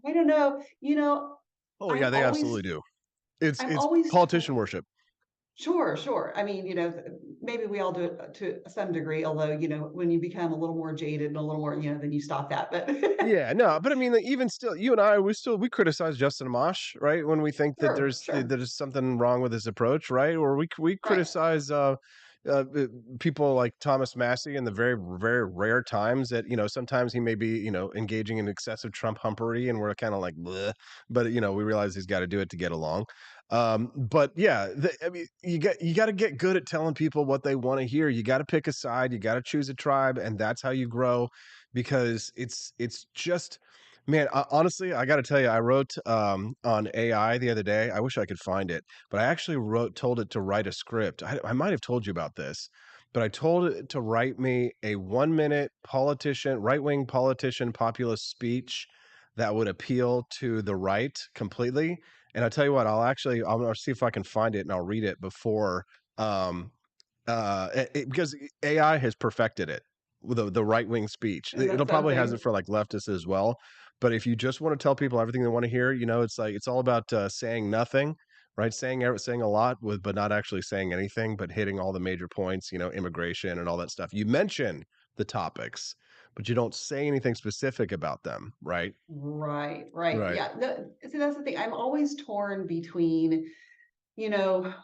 I don't know, Oh yeah, I'm they always, absolutely do. It's I'm it's always politician worship. sure, sure. I mean, maybe we all do it to some degree, although, when you become a little more jaded and a little more, then you stop that. But Yeah, no, but I mean, even still, you and I, we criticize Justin Amash, right? When we think that sure, sure. there's something wrong with his approach, right? Or we Right. criticize people like Thomas Massey in the very very rare times that sometimes he may be engaging in excessive Trump humpery, and we're kind of like, bleh, but we realize he's got to do it to get along. But yeah, I mean, you got to get good at telling people what they want to hear. You got to pick a side. You got to choose a tribe, and that's how you grow because it's just man honestly I got to tell you I wrote on AI the other day. I wish I could find it, but I actually told it to write a script. I might have told you about this, but I told it to write me a 1-minute right-wing politician populist speech that would appeal to the right completely. And I'll tell you what, I'll see if I can find it and I'll read it before um because AI has perfected it with the right wing speech. Isn't that It'll probably has something? it for like leftists as well. But if you just want to tell people everything they want to hear, it's like it's all about saying nothing, right? Saying a lot with, but not actually saying anything, but hitting all the major points. Immigration and all that stuff. You mention the topics, but you don't say anything specific about them, right? Right, right. Right. Yeah. See, that's the thing. I'm always torn between,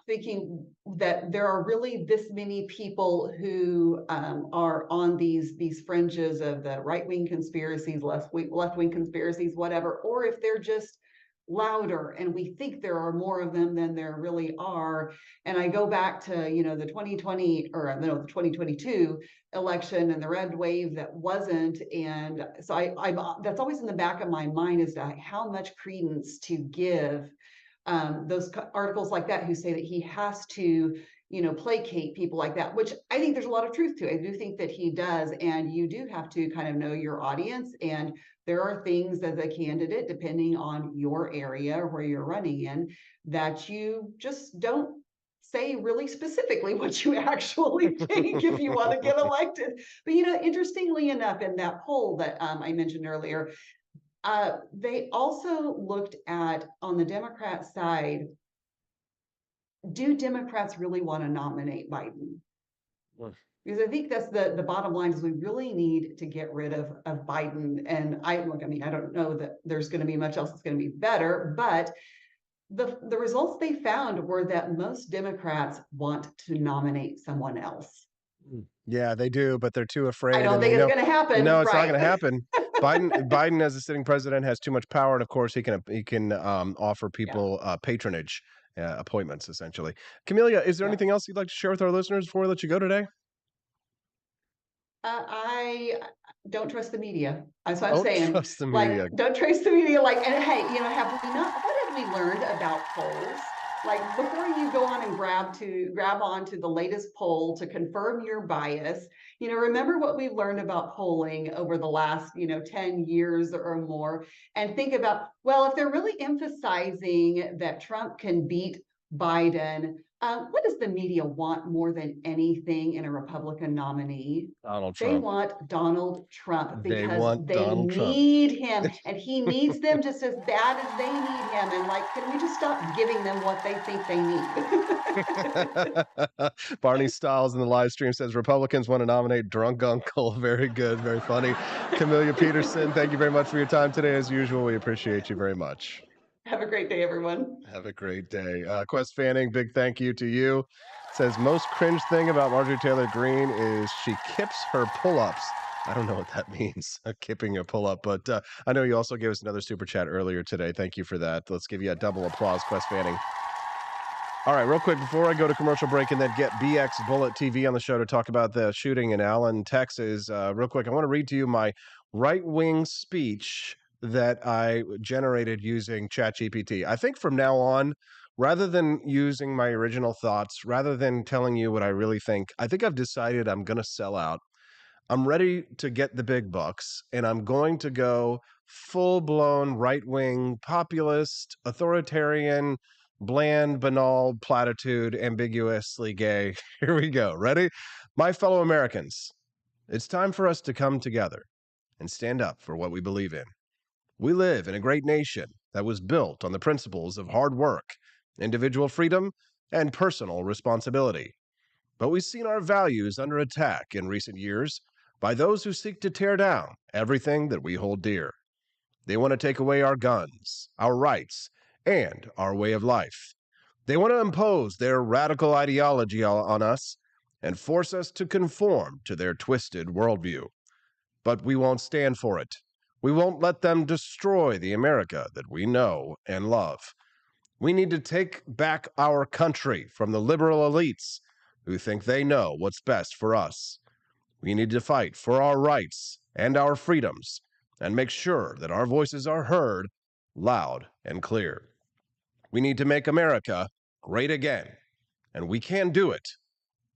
thinking that there are really this many people who are on these fringes of the right wing conspiracies, left wing conspiracies, whatever, or if they're just louder and we think there are more of them than there really are. And I go back to the 2020 or no, the 2022 election and the red wave that wasn't. And so I that's always in the back of my mind as to how much credence to give those articles like that who say that he has to placate people like that, which I think there's a lot of truth to. I do think that he does, and you do have to kind of know your audience, and there are things as a candidate, depending on your area or where you're running in, that you just don't say really specifically what you actually think if you want to get elected. But interestingly enough, in that poll that I mentioned earlier, they also looked at, on the Democrat side, do Democrats really want to nominate Biden? Because I think that's the bottom line, is we really need to get rid of Biden. And I don't know that there's going to be much else that's going to be better, but the results they found were that most Democrats want to nominate someone else. Yeah, they do, but they're too I afraid, don't and think it's going to happen. no, it's not Right. going to happen. Biden as a sitting president has too much power, and of course he can offer people patronage appointments essentially. Camelia, is there anything else you'd like to share with our listeners before we let you go today? I don't trust the media. That's what I'm Don't saying. trust the media. Like, don't trust the media. Like, and hey, you know, what have we learned about polls? Like, before you go on and grab onto the latest poll to confirm your bias, you know, remember what we've learned about polling over the last, 10 years or more, and think about, well, if they're really emphasizing that Trump can beat Biden, what does the media want more than anything in a Republican nominee? Donald They Trump. want Donald Trump They because want they Donald Trump. need him, and he needs them just as bad as they need him. And like, can we just stop giving them what they think they need? Barney Stiles in the live stream says Republicans want to nominate drunk uncle. Very good, very funny. Camelia Peterson, thank you very much for your time today. As usual, we appreciate you very much. Have a great day, everyone. Have a great day. Quest Fanning, big thank you to you. Says most cringe thing about Marjorie Taylor Greene is she kips her pull-ups. I don't know what that means, kipping a pull-up, but I know you also gave us another super chat earlier today. Thank you for that. Let's give you a double applause, Quest Fanning. All right, real quick, before I go to commercial break and then get BX Bullet TV on the show to talk about the shooting in Allen, Texas, real quick, I want to read to you my right-wing speech that I generated using ChatGPT. I think from now on, rather than using my original thoughts, rather than telling you what I really think, I think I've decided I'm going to sell out. I'm ready to get the big bucks, and I'm going to go full-blown right-wing, populist, authoritarian, bland, banal, platitude, ambiguously gay. Here we go. Ready? My fellow Americans, it's time for us to come together and stand up for what we believe in. We live in a great nation that was built on the principles of hard work, individual freedom, and personal responsibility. But we've seen our values under attack in recent years by those who seek to tear down everything that we hold dear. They want to take away our guns, our rights, and our way of life. They want to impose their radical ideology on us and force us to conform to their twisted worldview. But we won't stand for it. We won't let them destroy the America that we know and love. We need to take back our country from the liberal elites who think they know what's best for us. We need to fight for our rights and our freedoms and make sure that our voices are heard loud and clear. We need to make America great again, and we can do it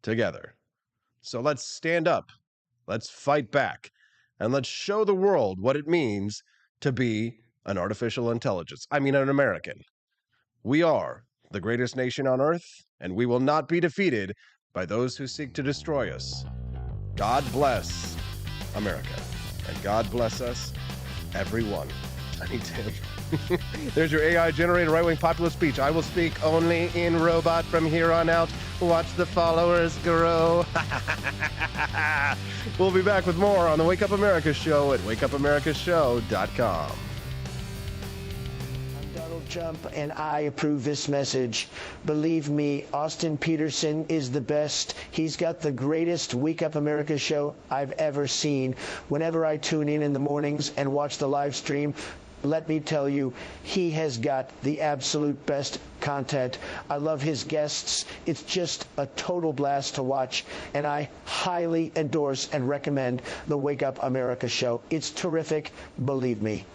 together. So let's stand up, let's fight back, and let's show the world what it means to be an artificial intelligence. I mean, an American. We are the greatest nation on earth, and we will not be defeated by those who seek to destroy us. God bless America, and God bless us, everyone. Tiny Tim. There's your AI-generated right-wing populist speech. I will speak only in robot from here on out. Watch the followers grow. We'll be back with more on the Wake Up America show at wakeupAmericaShow.com. Donald Trump, and I approve this message. Believe me, Austin Peterson is the best. He's got the greatest Wake Up America show I've ever seen. Whenever I tune in the mornings and watch the live stream, let me tell you, he has got the absolute best content. I love his guests. It's just a total blast to watch, and I highly endorse and recommend the Wake Up America show. It's terrific, believe me.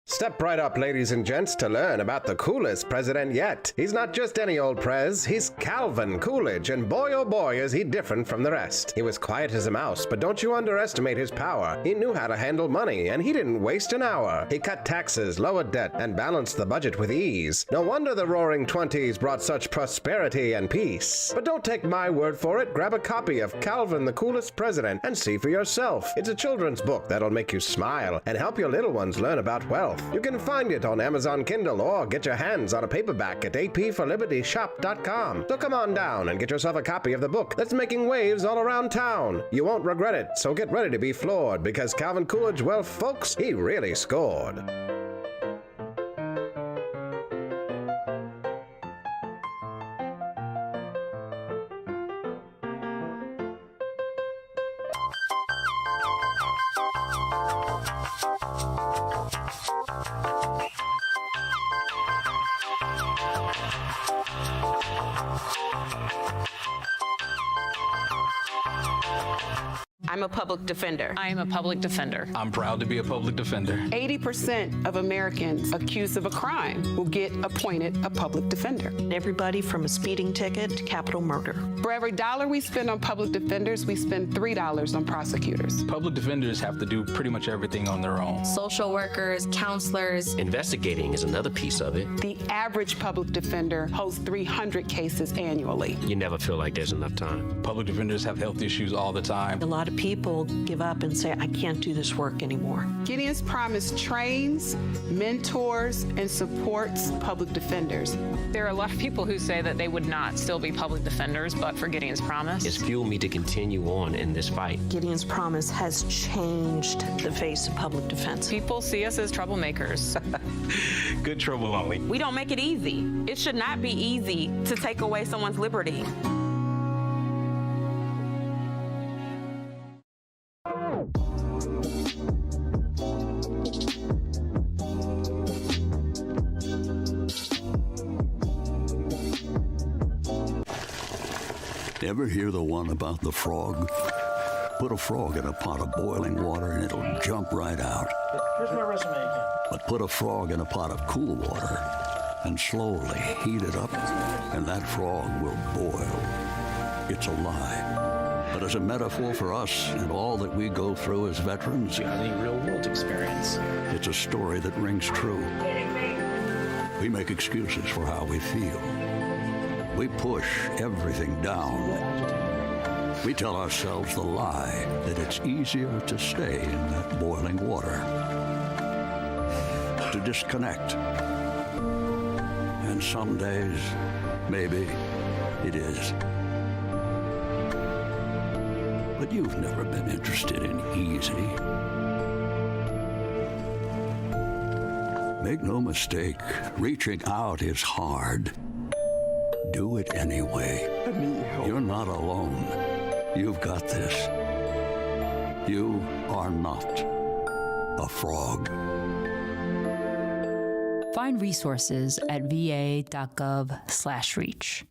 Step right up, ladies and gents, to learn about the coolest president yet. He's not just any old prez, he's Calvin Coolidge, and boy oh boy is he different from the rest. He was quiet as a mouse, but don't you underestimate his power. He knew how to handle money, and he didn't waste an hour. He cut taxes, lowered debt, and balanced the budget with ease. No wonder the Roaring Twenties brought such prosperity and peace. But don't take my word for it. Grab a copy of Calvin the Coolest President and see for yourself. It's a children's book that'll make you smile and help your little ones learn about wealth. You can find it on Amazon Kindle or get your hands on a paperback at apforlibertyshop.com. So come on down and get yourself a copy of the book that's making waves all around town. You won't regret it, so get ready to be floored because Calvin Coolidge, well, folks, he really scored. I'm a public defender. I am a public defender. I'm proud to be a public defender. 80% of Americans accused of a crime will get appointed a public defender. Everybody from a speeding ticket to capital murder. For every dollar we spend on public defenders, we spend $3 on prosecutors. Public defenders have to do pretty much everything on their own. Social workers, counselors. Investigating is another piece of it. The average public defender holds 300 cases annually. You never feel like there's enough time. Public defenders have health issues all the time. A lot of people give up and say, I can't do this work anymore. Gideon's Promise trains, mentors, and supports public defenders. There are a lot of people who say that they would not still be public defenders, but for Gideon's Promise. It's fueled me to continue on in this fight. Gideon's Promise has changed the face of public defense. People see us as troublemakers. Good trouble only. We don't make it easy. It should not be easy to take away someone's liberty. Ever hear the one about the frog? Put a frog in a pot of boiling water and it'll jump right out. Here's my resume again. But put a frog in a pot of cool water and slowly heat it up, and that frog will boil. It's a lie. But as a metaphor for us and all that we go through as veterans, the real-world experience. It's a story that rings true. We make excuses for how we feel. We push everything down. We tell ourselves the lie that it's easier to stay in that boiling water, to disconnect. And some days, maybe it is. But you've never been interested in easy. Make no mistake, reaching out is hard. Do it anyway. You're not alone. You've got this. You are not a frog. Find resources at va.gov/reach.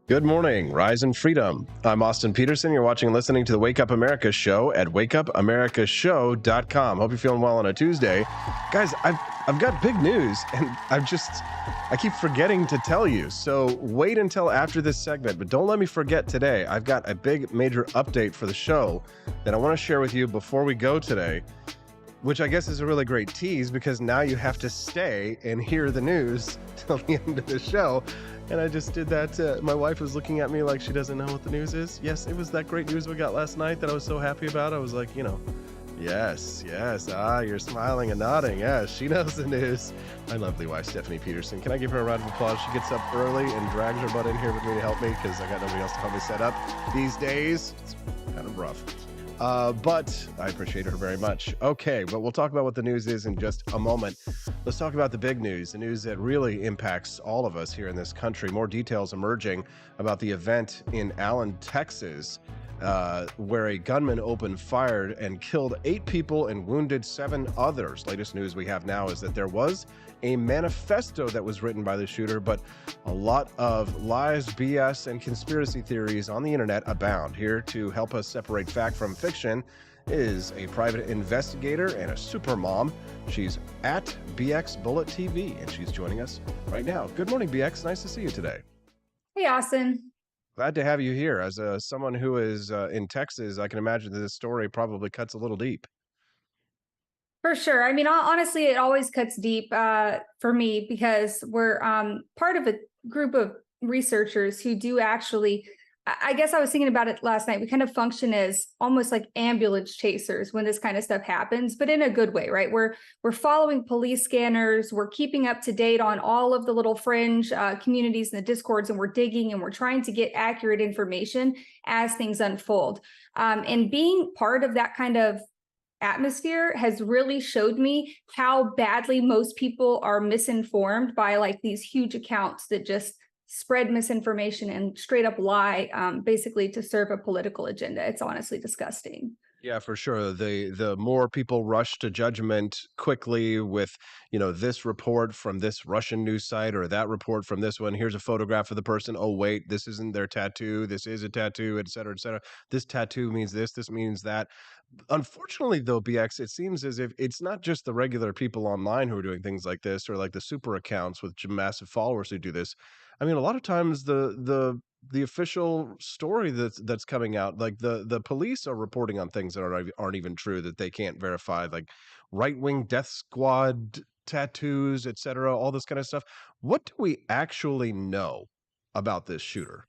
Good morning, Rise and Freedom. I'm Austin Peterson. You're watching and listening to the Wake Up America show at wakeupamericashow.com. Hope you're feeling well on a Tuesday. Guys, I've got big news, and I keep forgetting to tell you. So wait until after this segment, but don't let me forget today. I've got a big major update for the show that I want to share with you before we go today, which I guess is a really great tease because now you have to stay and hear the news till the end of the show. And I just did that. My wife was looking at me like she doesn't know what the news is. Yes, it was that great news we got last night that I was so happy about. I was like, yes. You're smiling and nodding. Yes, she knows the news. My lovely wife, Stephanie Peterson. Can I give her a round of applause? She gets up early and drags her butt in here with me to help me because I got nobody else to help me set up these days. It's kind of rough. But I appreciate her very much. Okay, but we'll talk about what the news is in just a moment. Let's talk about the big news, the news that really impacts all of us here in this country. More details emerging about the event in Allen, Texas, where a gunman opened fire and killed 8 people and wounded 7 others. Latest news we have now is that there was a manifesto that was written by the shooter, but a lot of lies, BS, and conspiracy theories on the internet abound. Here to help us separate fact from fiction is a private investigator and a super mom. She's at BX Bullet TV, and she's joining us right now. Good morning, BX. Nice to see you today. Hey, Austin. Glad to have you here. As someone who is in Texas, I can imagine that this story probably cuts a little deep. For sure. I mean, honestly, it always cuts deep for me because we're part of a group of researchers who do actually, I guess I was thinking about it last night. We kind of function as almost like ambulance chasers when this kind of stuff happens, but in a good way, right? We're following police scanners. We're keeping up to date on all of the little fringe communities and the discords, and we're digging and we're trying to get accurate information as things unfold. And being part of that kind of atmosphere has really showed me how badly most people are misinformed by like these huge accounts that just spread misinformation and straight up lie, basically to serve a political agenda. It's honestly disgusting. Yeah, for sure. The more people rush to judgment quickly with, this report from this Russian news site or that report from this one. Here's a photograph of the person. Oh, wait, this isn't their tattoo. This is a tattoo, et cetera, et cetera. This tattoo means this means that. Unfortunately, though, BX, it seems as if it's not just the regular people online who are doing things like this or like the super accounts with massive followers who do this. I mean, a lot of times the official story that's coming out, like the police are reporting on things that aren't even true, that they can't verify, like right-wing death squad tattoos, etc., all this kind of stuff. What do we actually know about this shooter?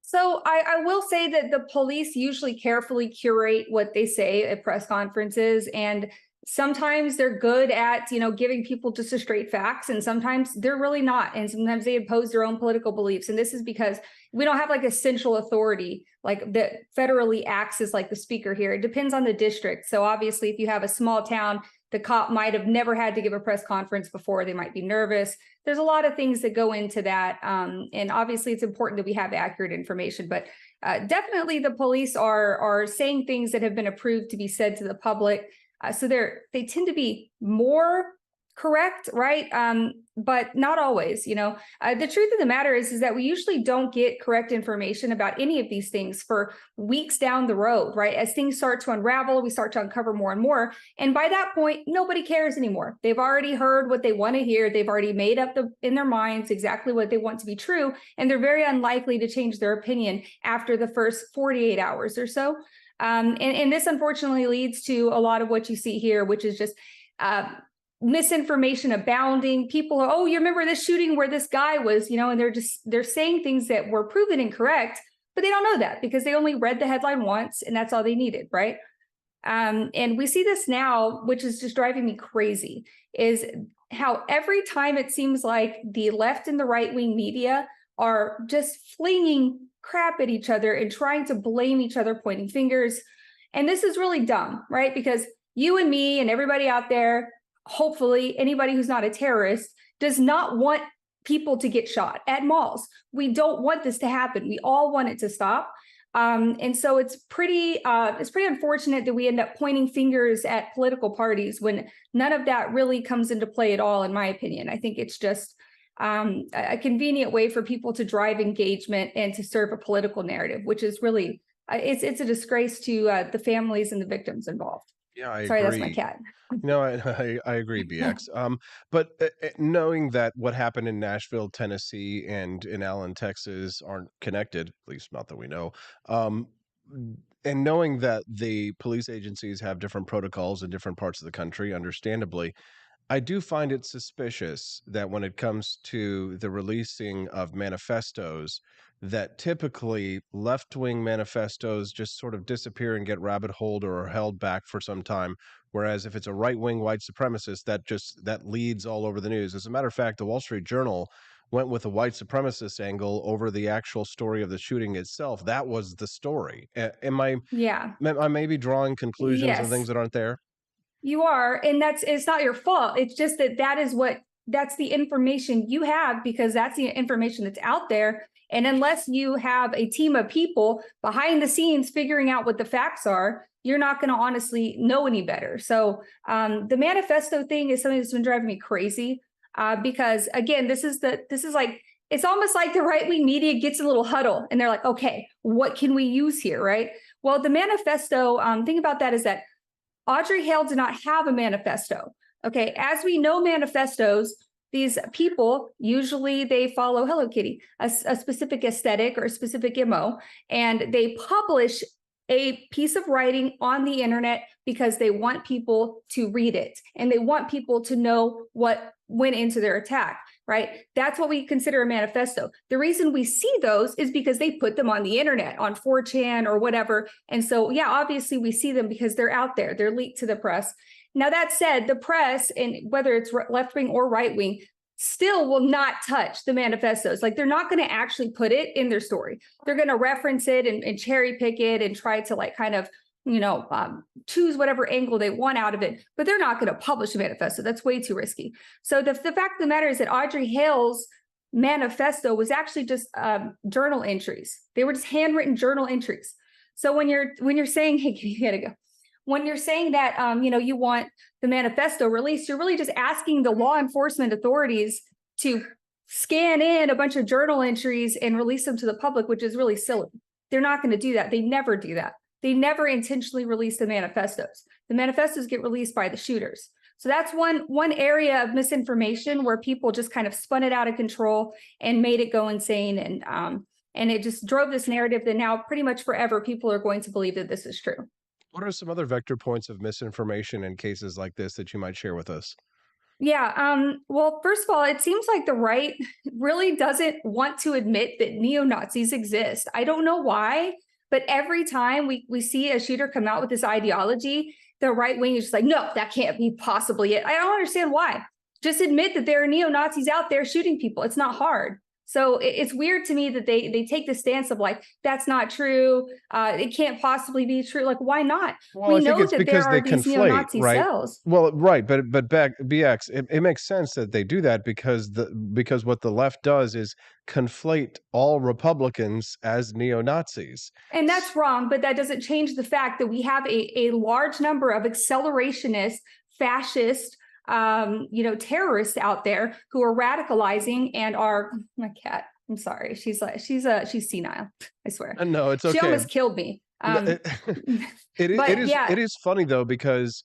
So I will say that the police usually carefully curate what they say at press conferences, and sometimes they're good at, giving people just a straight facts, and sometimes they're really not. And sometimes they impose their own political beliefs. And this is because we don't have like a central authority like that federally acts as like the speaker here. It depends on the district. So obviously, if you have a small town, the cop might have never had to give a press conference before. They might be nervous. There's a lot of things that go into that. And obviously, it's important that we have accurate information. But definitely the police are saying things that have been approved to be said to the public. So they tend to be more correct, right? But not always, The truth of the matter is that we usually don't get correct information about any of these things for weeks down the road, right? As things start to unravel, we start to uncover more and more. And by that point, nobody cares anymore. They've already heard what they want to hear. They've already made up in their minds exactly what they want to be true. And they're very unlikely to change their opinion after the first 48 hours or so. And this unfortunately leads to a lot of what you see here, which is just misinformation abounding. People are, oh, you remember this shooting where this guy was, and they're saying things that were proven incorrect, but they don't know that because they only read the headline once and that's all they needed, right? And we see this now, which is just driving me crazy, is how every time it seems like the left and the right-wing media are just flinging crap at each other and trying to blame each other, pointing fingers. And this is really dumb, right? Because you and me and everybody out there, hopefully anybody who's not a terrorist, does not want people to get shot at malls. We don't want this to happen. We all want it to stop. And so it's pretty unfortunate that we end up pointing fingers at political parties when none of that really comes into play at all, in my opinion. I think it's just a convenient way for people to drive engagement and to serve a political narrative, which is really, it's a disgrace to the families and the victims involved. Yeah, I Sorry, that's my agree. cat. I agree, BX. But knowing that what happened in Nashville, Tennessee, and in Allen, Texas, aren't connected, at least not that we know, um, and knowing that the police agencies have different protocols in different parts of the country, understandably, I do find it suspicious that when it comes to the releasing of manifestos, that typically left-wing manifestos just sort of disappear and get rabbit holed or are held back for some time. Whereas if it's a right-wing white supremacist, that leads all over the news. As a matter of fact, the Wall Street Journal went with a white supremacist angle over the actual story of the shooting itself. That was the story. Yeah. I may be drawing conclusions and things Yes. that aren't there? You are, and it's not your fault. It's just that's the information you have, because that's the information that's out there. And unless you have a team of people behind the scenes figuring out what the facts are, you're not going to honestly know any better. So the manifesto thing is something that's been driving me crazy, because again, this is like, it's almost like the right-wing media gets a little huddle and they're like, okay, what can we use here, right? Well, the manifesto thing about that is that Audrey Hale did not have a manifesto. Okay, as we know, manifestos, these people, usually they follow, hello kitty, a specific aesthetic or a specific MO, and they publish a piece of writing on the internet because they want people to read it and they want people to know what went into their attack, right? That's what we consider a manifesto. The reason we see those is because they put them on the internet, on 4chan or whatever. And so, yeah, obviously we see them because they're out there, they're leaked to the press. Now, that said, the press, and whether it's left wing or right wing, still will not touch the manifestos. Like, they're not going to actually put it in their story. They're going to reference it and cherry pick it and try to like kind of, choose whatever angle they want out of it, but they're not going to publish a manifesto. That's way too risky. So the fact of the matter is that Audrey Hale's manifesto was actually just journal entries. They were just handwritten journal entries. So when you're saying, hey, you gotta go. When you're saying that, you want the manifesto released, you're really just asking the law enforcement authorities to scan in a bunch of journal entries and release them to the public, which is really silly. They're not going to do that. They never do that. They never intentionally release the manifestos. The manifestos get released by the shooters. So that's one area of misinformation where people just kind of spun it out of control and made it go insane. And it just drove this narrative that now pretty much forever people are going to believe that this is true. What are some other vector points of misinformation in cases like this that you might share with us? Yeah. Well, first of all, it seems like the right really doesn't want to admit that neo-Nazis exist. I don't know why, but every time we see a shooter come out with this ideology, the right wing is just like, no, that can't be possibly it. I don't understand why. Just admit that there are neo-Nazis out there shooting people. It's not hard. So it's weird to me that they take the stance of like, that's not true. It can't possibly be true. Like, why not? Well, I think it's because they conflate, right? cells. Well, right, but back BX, it makes sense that they do that because what the left does is conflate all Republicans as neo-Nazis. And that's wrong, but that doesn't change the fact that we have a large number of accelerationist, fascist, terrorists out there who are radicalizing and are, my cat, I'm sorry. She's senile. I swear. No, it's okay. She almost killed me. It is funny though, because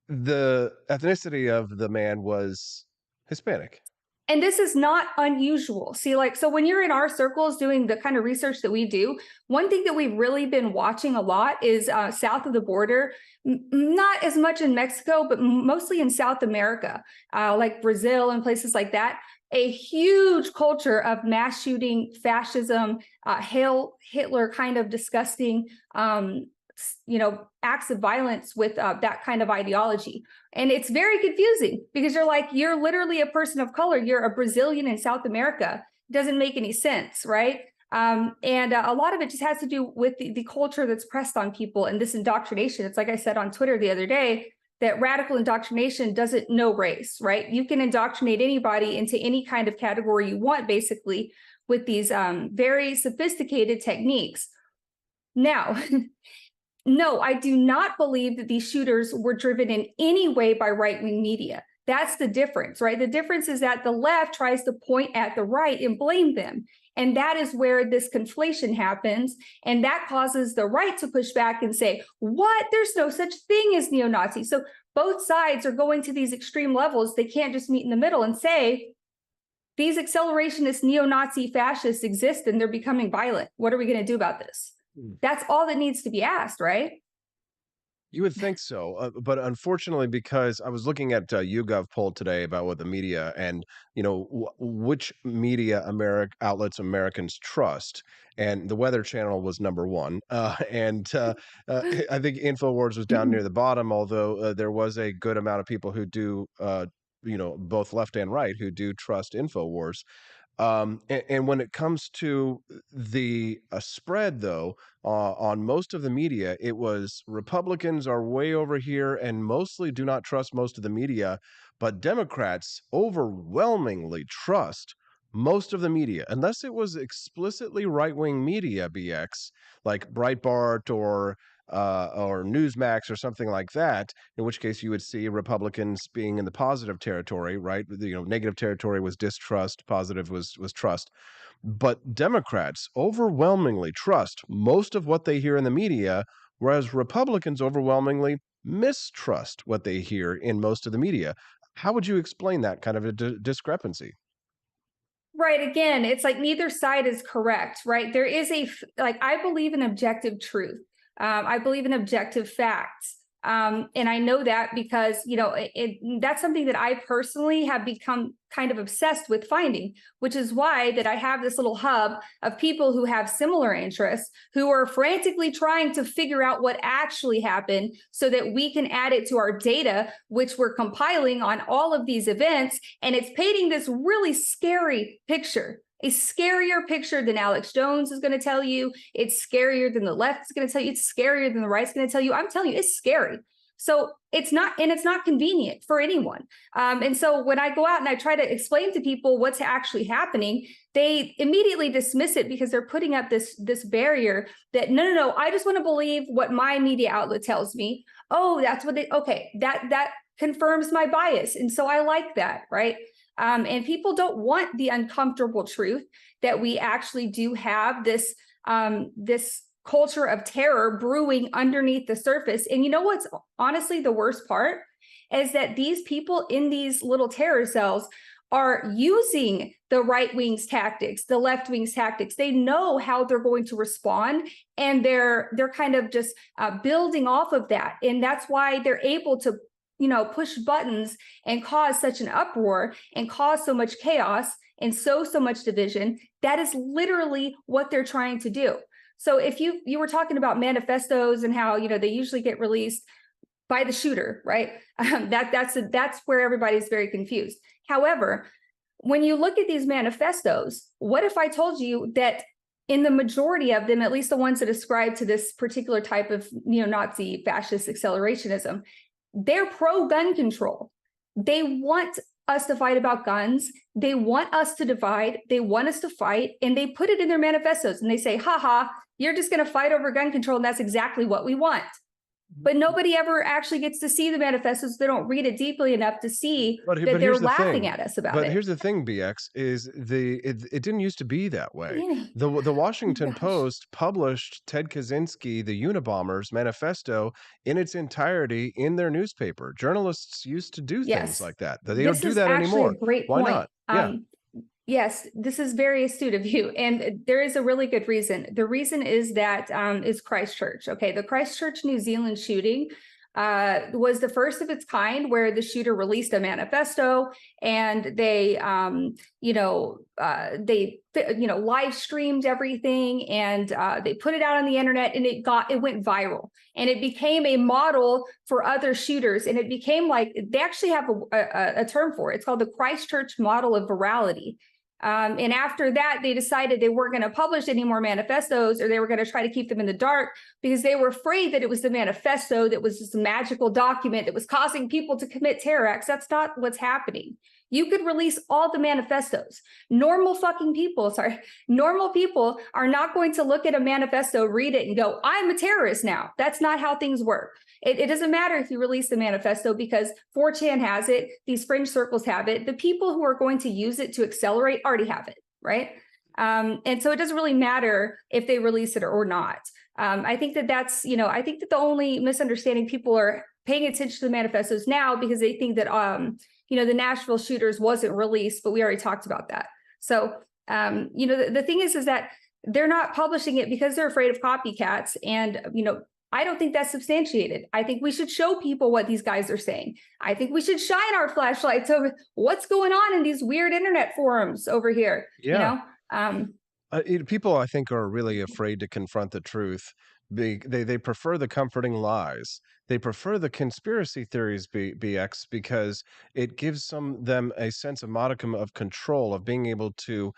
the ethnicity of the man was Hispanic. And this is not unusual. See, so when you're in our circles doing the kind of research that we do, one thing that we've really been watching a lot is south of the border, not as much in Mexico, but mostly in South America, like Brazil and places like that. A huge culture of mass shooting, fascism, Hail Hitler kind of disgusting, acts of violence with that kind of ideology. And it's very confusing because you're literally a person of color. You're a Brazilian in South America. It doesn't make any sense, right? And a lot of it just has to do with the culture that's pressed on people and this indoctrination. It's like I said on Twitter the other day, that radical indoctrination doesn't know race, right? You can indoctrinate anybody into any kind of category you want, basically, with these very sophisticated techniques. Now, no, I do not believe that these shooters were driven in any way by right-wing media. That's the difference, right? The difference is that the left tries to point at the right and blame them. And that is where this conflation happens. And that causes the right to push back and say, what? There's no such thing as neo-Nazi. So both sides are going to these extreme levels. They can't just meet in the middle and say, these accelerationist neo-Nazi fascists exist and they're becoming violent. What are we going to do about this? That's all that needs to be asked, right? You would think so, but unfortunately, because I was looking at YouGov poll today about what the media and which media outlets Americans trust, and the Weather Channel was number one, and I think Infowars was down near the bottom. Although there was a good amount of people who do, both left and right, who do trust Infowars. And when it comes to the spread, though, on most of the media, it was Republicans are way over here and mostly do not trust most of the media, but Democrats overwhelmingly trust most of the media, unless it was explicitly right-wing media, BX, like Breitbart or Newsmax or something like that, in which case you would see Republicans being in the positive territory, right? Negative territory was distrust, positive was trust. But Democrats overwhelmingly trust most of what they hear in the media, whereas Republicans overwhelmingly mistrust what they hear in most of the media. How would you explain that kind of a discrepancy? Right. Again, it's like neither side is correct, right? There is I believe in objective truth. I believe in objective facts. And I know that because, that's something that I personally have become kind of obsessed with finding, which is why that I have this little hub of people who have similar interests, who are frantically trying to figure out what actually happened so that we can add it to our data, which we're compiling on all of these events. And it's painting this really scary picture. A scarier picture than Alex Jones is going to tell you. It's scarier than the left is going to tell you. It's scarier than the right's going to tell you. I'm telling you, it's scary. So it's not convenient for anyone. And so when I go out and I try to explain to people what's actually happening, they immediately dismiss it because they're putting up this barrier that no, I just want to believe what my media outlet tells me. Oh, that's what that confirms my bias. And so I like that, right? And people don't want the uncomfortable truth that we actually do have this culture of terror brewing underneath the surface. And you know what's honestly the worst part is that these people in these little terror cells are using the right wing's tactics, the left wing's tactics. They know how they're going to respond, and they're kind of just building off of that. And that's why they're able to push buttons and cause such an uproar and cause so much chaos and so much division. That is literally what they're trying to do. So if you were talking about manifestos and how, they usually get released by the shooter, right? That's where everybody's very confused. However, when you look at these manifestos, what if I told you that in the majority of them, at least the ones that ascribe to this particular type of neo-Nazi fascist accelerationism, they're pro-gun control. They want us to fight about guns. They want us to divide. They want us to fight. And they put it in their manifestos and they say, you're just going to fight over gun control. And that's exactly what we want. But nobody ever actually gets to see the manifestos. They don't read it deeply enough to see that they're laughing at us about it. But here's the thing, BX, is it didn't used to be that way. The Washington Post published Ted Kaczynski, the Unabomber's manifesto in its entirety in their newspaper. Journalists used to do things like that. They don't do that anymore. A great Why point. not? Yes, this is very astute of you. And there is a really good reason. The reason is that is Christchurch. Okay, the Christchurch, New Zealand shooting was the first of its kind where the shooter released a manifesto and they, live streamed everything and they put it out on the internet and it went viral and it became a model for other shooters. And it became like, they actually have a term for it. It's called the Christchurch model of virality. And after that, they decided they weren't going to publish any more manifestos, or they were going to try to keep them in the dark because they were afraid that it was the manifesto that was this magical document that was causing people to commit terror acts. That's not what's happening. You could release all the manifestos. Normal people are not going to look at a manifesto, read it, and go, I'm a terrorist now. That's not how things work. It doesn't matter if you release the manifesto because 4chan has it, these fringe circles have it. The people who are going to use it to accelerate already have it, right? And so it doesn't really matter if they release it or not. I think that's, I think that the only misunderstanding, people are paying attention to the manifestos now because they think that, the Nashville shooters wasn't released, but we already talked about that. So, the thing is that they're not publishing it because they're afraid of copycats. And, I don't think that's substantiated. I think we should show people what these guys are saying. I think we should shine our flashlights over what's going on in these weird internet forums over here. Yeah. People, I think, are really afraid to confront the truth. They prefer the comforting lies. They prefer the conspiracy theories, BX, because it gives them a sense of modicum of control, of being able to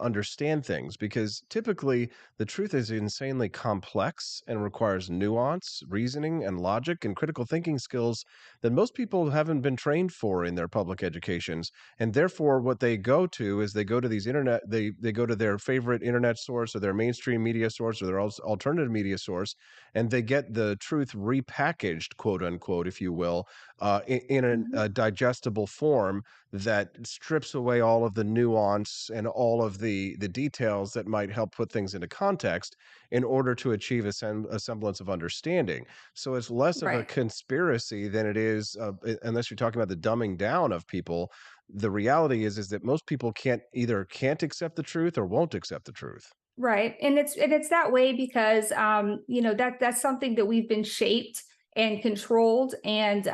understand things, because typically the truth is insanely complex and requires nuance, reasoning, and logic and critical thinking skills that most people haven't been trained for in their public educations. And therefore, what they go to is they go to their favorite internet source or their mainstream media source or their alternative media source, and they get the truth repackaged, quote unquote, if you will, in a digestible form that strips away all of the nuance and all of the details that might help put things into context in order to achieve a semblance of understanding. So it's less of a conspiracy than it is, unless you're talking about the dumbing down of people. The reality is that most people can't accept the truth or won't accept the truth. Right. And it's that way because, that's something that we've been shaped and controlled and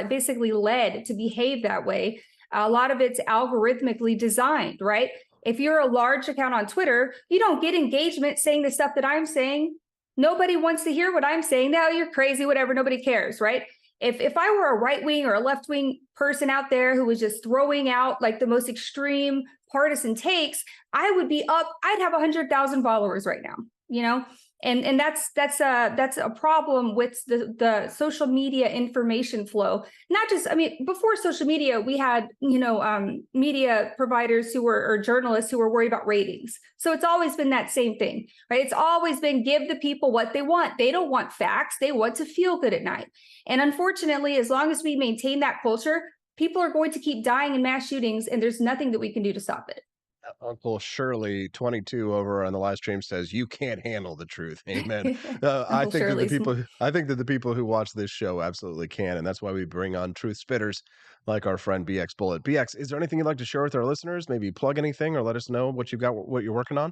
basically led to behave that way. A lot of it's algorithmically designed, right? If you're a large account on Twitter, you don't get engagement saying the stuff that I'm saying. Nobody wants to hear what I'm saying. Now you're crazy, whatever, nobody cares, right? If I were a right-wing or a left-wing person out there who was just throwing out like the most extreme partisan takes, I would be up, I'd have 100,000 followers right now, And that's a problem with the social media information flow. Not just, before social media, we had, media providers or journalists who were worried about ratings. So it's always been that same thing, right? It's always been give the people what they want. They don't want facts. They want to feel good at night. And unfortunately, as long as we maintain that culture, people are going to keep dying in mass shootings, and there's nothing that we can do to stop it. Uncle Shirley 22 over on the live stream says you can't handle the truth. Amen. I think that the people who watch this show absolutely can, and that's why we bring on truth spitters like our friend BX Bullet. BX, is there anything you'd like to share with our listeners? Maybe plug anything or let us know what you've got, what you're working on?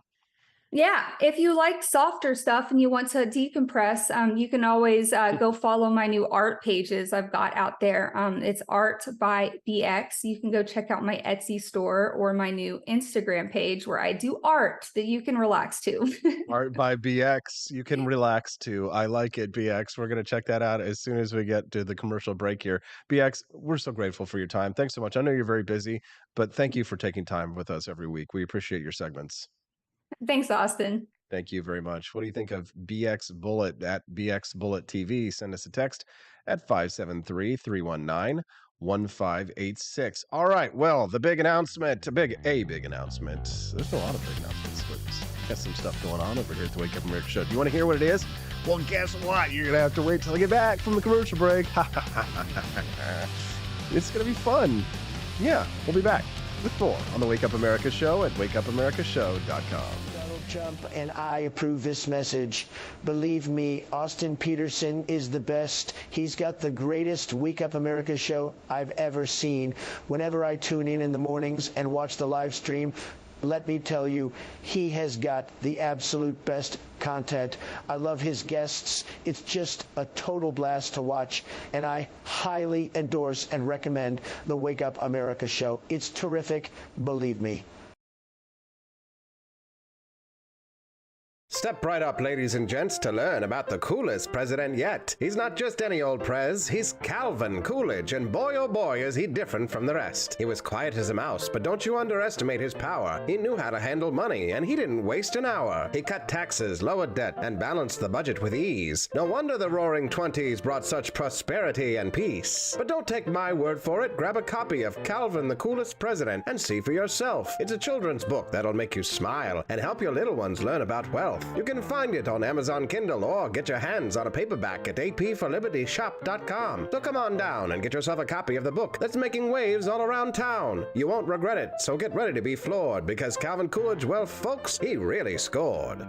Yeah, if you like softer stuff and you want to decompress, you can always go follow my new art pages I've got out there. It's Art by BX. You can go check out my Etsy store or my new Instagram page where I do art that you can relax to. Art by BX. You can relax to. I like it, BX. We're going to check that out as soon as we get to the commercial break here. BX, we're so grateful for your time. Thanks so much. I know you're very busy, but thank you for taking time with us every week. We appreciate your segments. Thanks, Austin. Thank you very much. What do you think of BX Bullet at BX Bullet TV? Send us a text at 573-319-1586. All right. Well, the big announcement, a big announcement. There's a lot of big announcements, but got some stuff going on over here at the Wake Up America Show. Do you want to hear what it is? Well, guess what? You're going to have to wait till I get back from the commercial break. It's going to be fun. Yeah, we'll be back with more on the Wake Up America Show at wakeupAmericaShow.com. Donald Trump and I approve this message. Believe me, Austin Peterson is the best. He's got the greatest Wake Up America show I've ever seen. Whenever I tune in the mornings and watch the live stream, let me tell you, he has got the absolute best content. I love his guests. It's just a total blast to watch, and I highly endorse and recommend the Wake Up America show. It's terrific, believe me. Step right up, ladies and gents, to learn about the coolest president yet. He's not just any old prez, he's Calvin Coolidge, and boy oh boy is he different from the rest. He was quiet as a mouse, but don't you underestimate his power. He knew how to handle money, and he didn't waste an hour. He cut taxes, lowered debt, and balanced the budget with ease. No wonder the Roaring Twenties brought such prosperity and peace. But don't take my word for it. Grab a copy of Calvin the Coolest President and see for yourself. It's a children's book that'll make you smile and help your little ones learn about wealth. You can find it on Amazon Kindle or get your hands on a paperback at apforlibertyshop.com. So come on down and get yourself a copy of the book that's making waves all around town. You won't regret it, so get ready to be floored because Calvin Coolidge, well, folks, he really scored.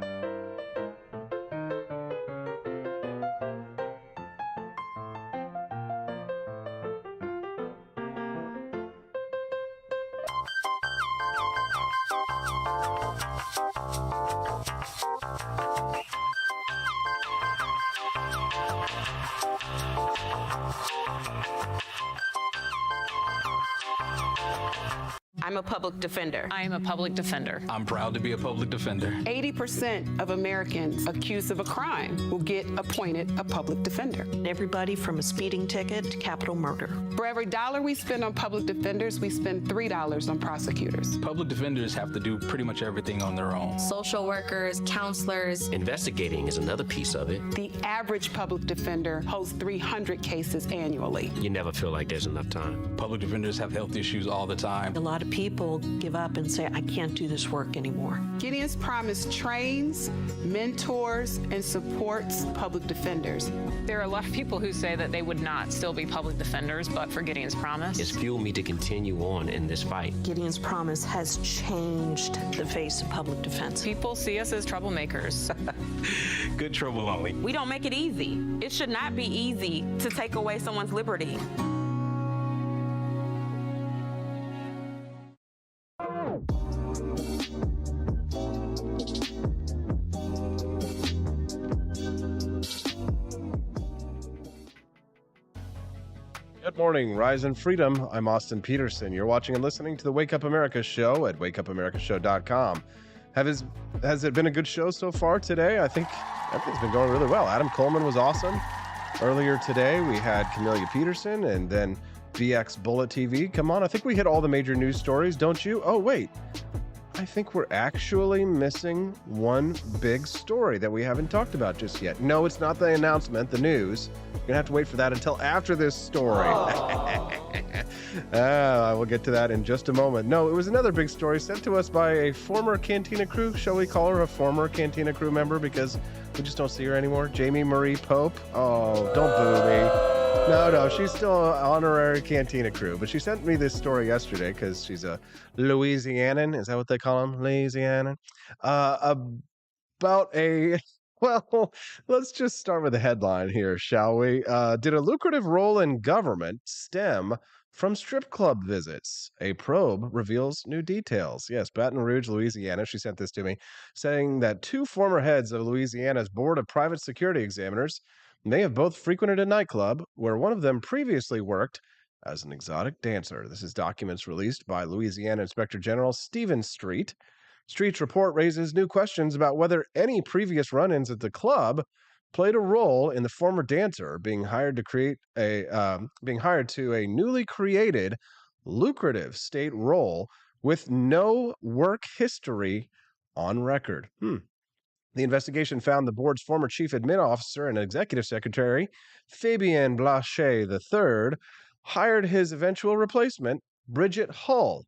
I'm a public defender. I am a public defender. I'm proud to be a public defender. 80% of Americans accused of a crime will get appointed a public defender. Everybody from a speeding ticket to capital murder. For every dollar we spend on public defenders, we spend $3 on prosecutors. Public defenders have to do pretty much everything on their own. Social workers, counselors. Investigating is another piece of it. The average public defender holds 300 cases annually. You never feel like there's enough time. Public defenders have health issues all the time. A lot of people give up and say, I can't do this work anymore. Gideon's Promise trains, mentors, and supports public defenders. There are a lot of people who say that they would not still be public defenders, but for Gideon's Promise. It's fueled me to continue on in this fight. Gideon's Promise has changed the face of public defense. People see us as troublemakers. Good trouble only. We don't make it easy. It should not be easy to take away someone's liberty. Good morning, Rise and Freedom. I'm Austin Peterson. You're watching and listening to the Wake Up America show at wakeupAmericaShow.com. Has it been a good show so far today? I think everything's been going really well. Adam Coleman was awesome. Earlier today, we had Camellia Peterson and then BX Bullet TV. Come on, I think we hit all the major news stories, don't you? Oh, wait. I think we're actually missing one big story that we haven't talked about just yet. No, it's not the announcement, the news. You're going to have to wait for that until after this story. We'll get to that in just a moment. No, it was another big story sent to us by a former Cantina crew. Shall we call her a former Cantina crew member because we just don't see her anymore? Jamie Marie Pope. Oh, don't boo me. No, she's still an honorary Cantina crew, but she sent me this story yesterday because she's a Louisianan. Is that what they call them? Louisianan? About a... Well, let's just start with the headline here, shall we? Did a lucrative role in government stem from strip club visits? A probe reveals new details. Yes, Baton Rouge, Louisiana. She sent this to me, saying that two former heads of Louisiana's Board of Private Security Examiners may have both frequented a nightclub where one of them previously worked as an exotic dancer. This is documents released by Louisiana Inspector General Stephen Street. Street's report raises new questions about whether any previous run-ins at the club played a role in the former dancer being hired to a newly created lucrative state role with no work history on record. The investigation found the board's former chief admin officer and executive secretary, Fabien Blanchet III, hired his eventual replacement, Bridget Hull,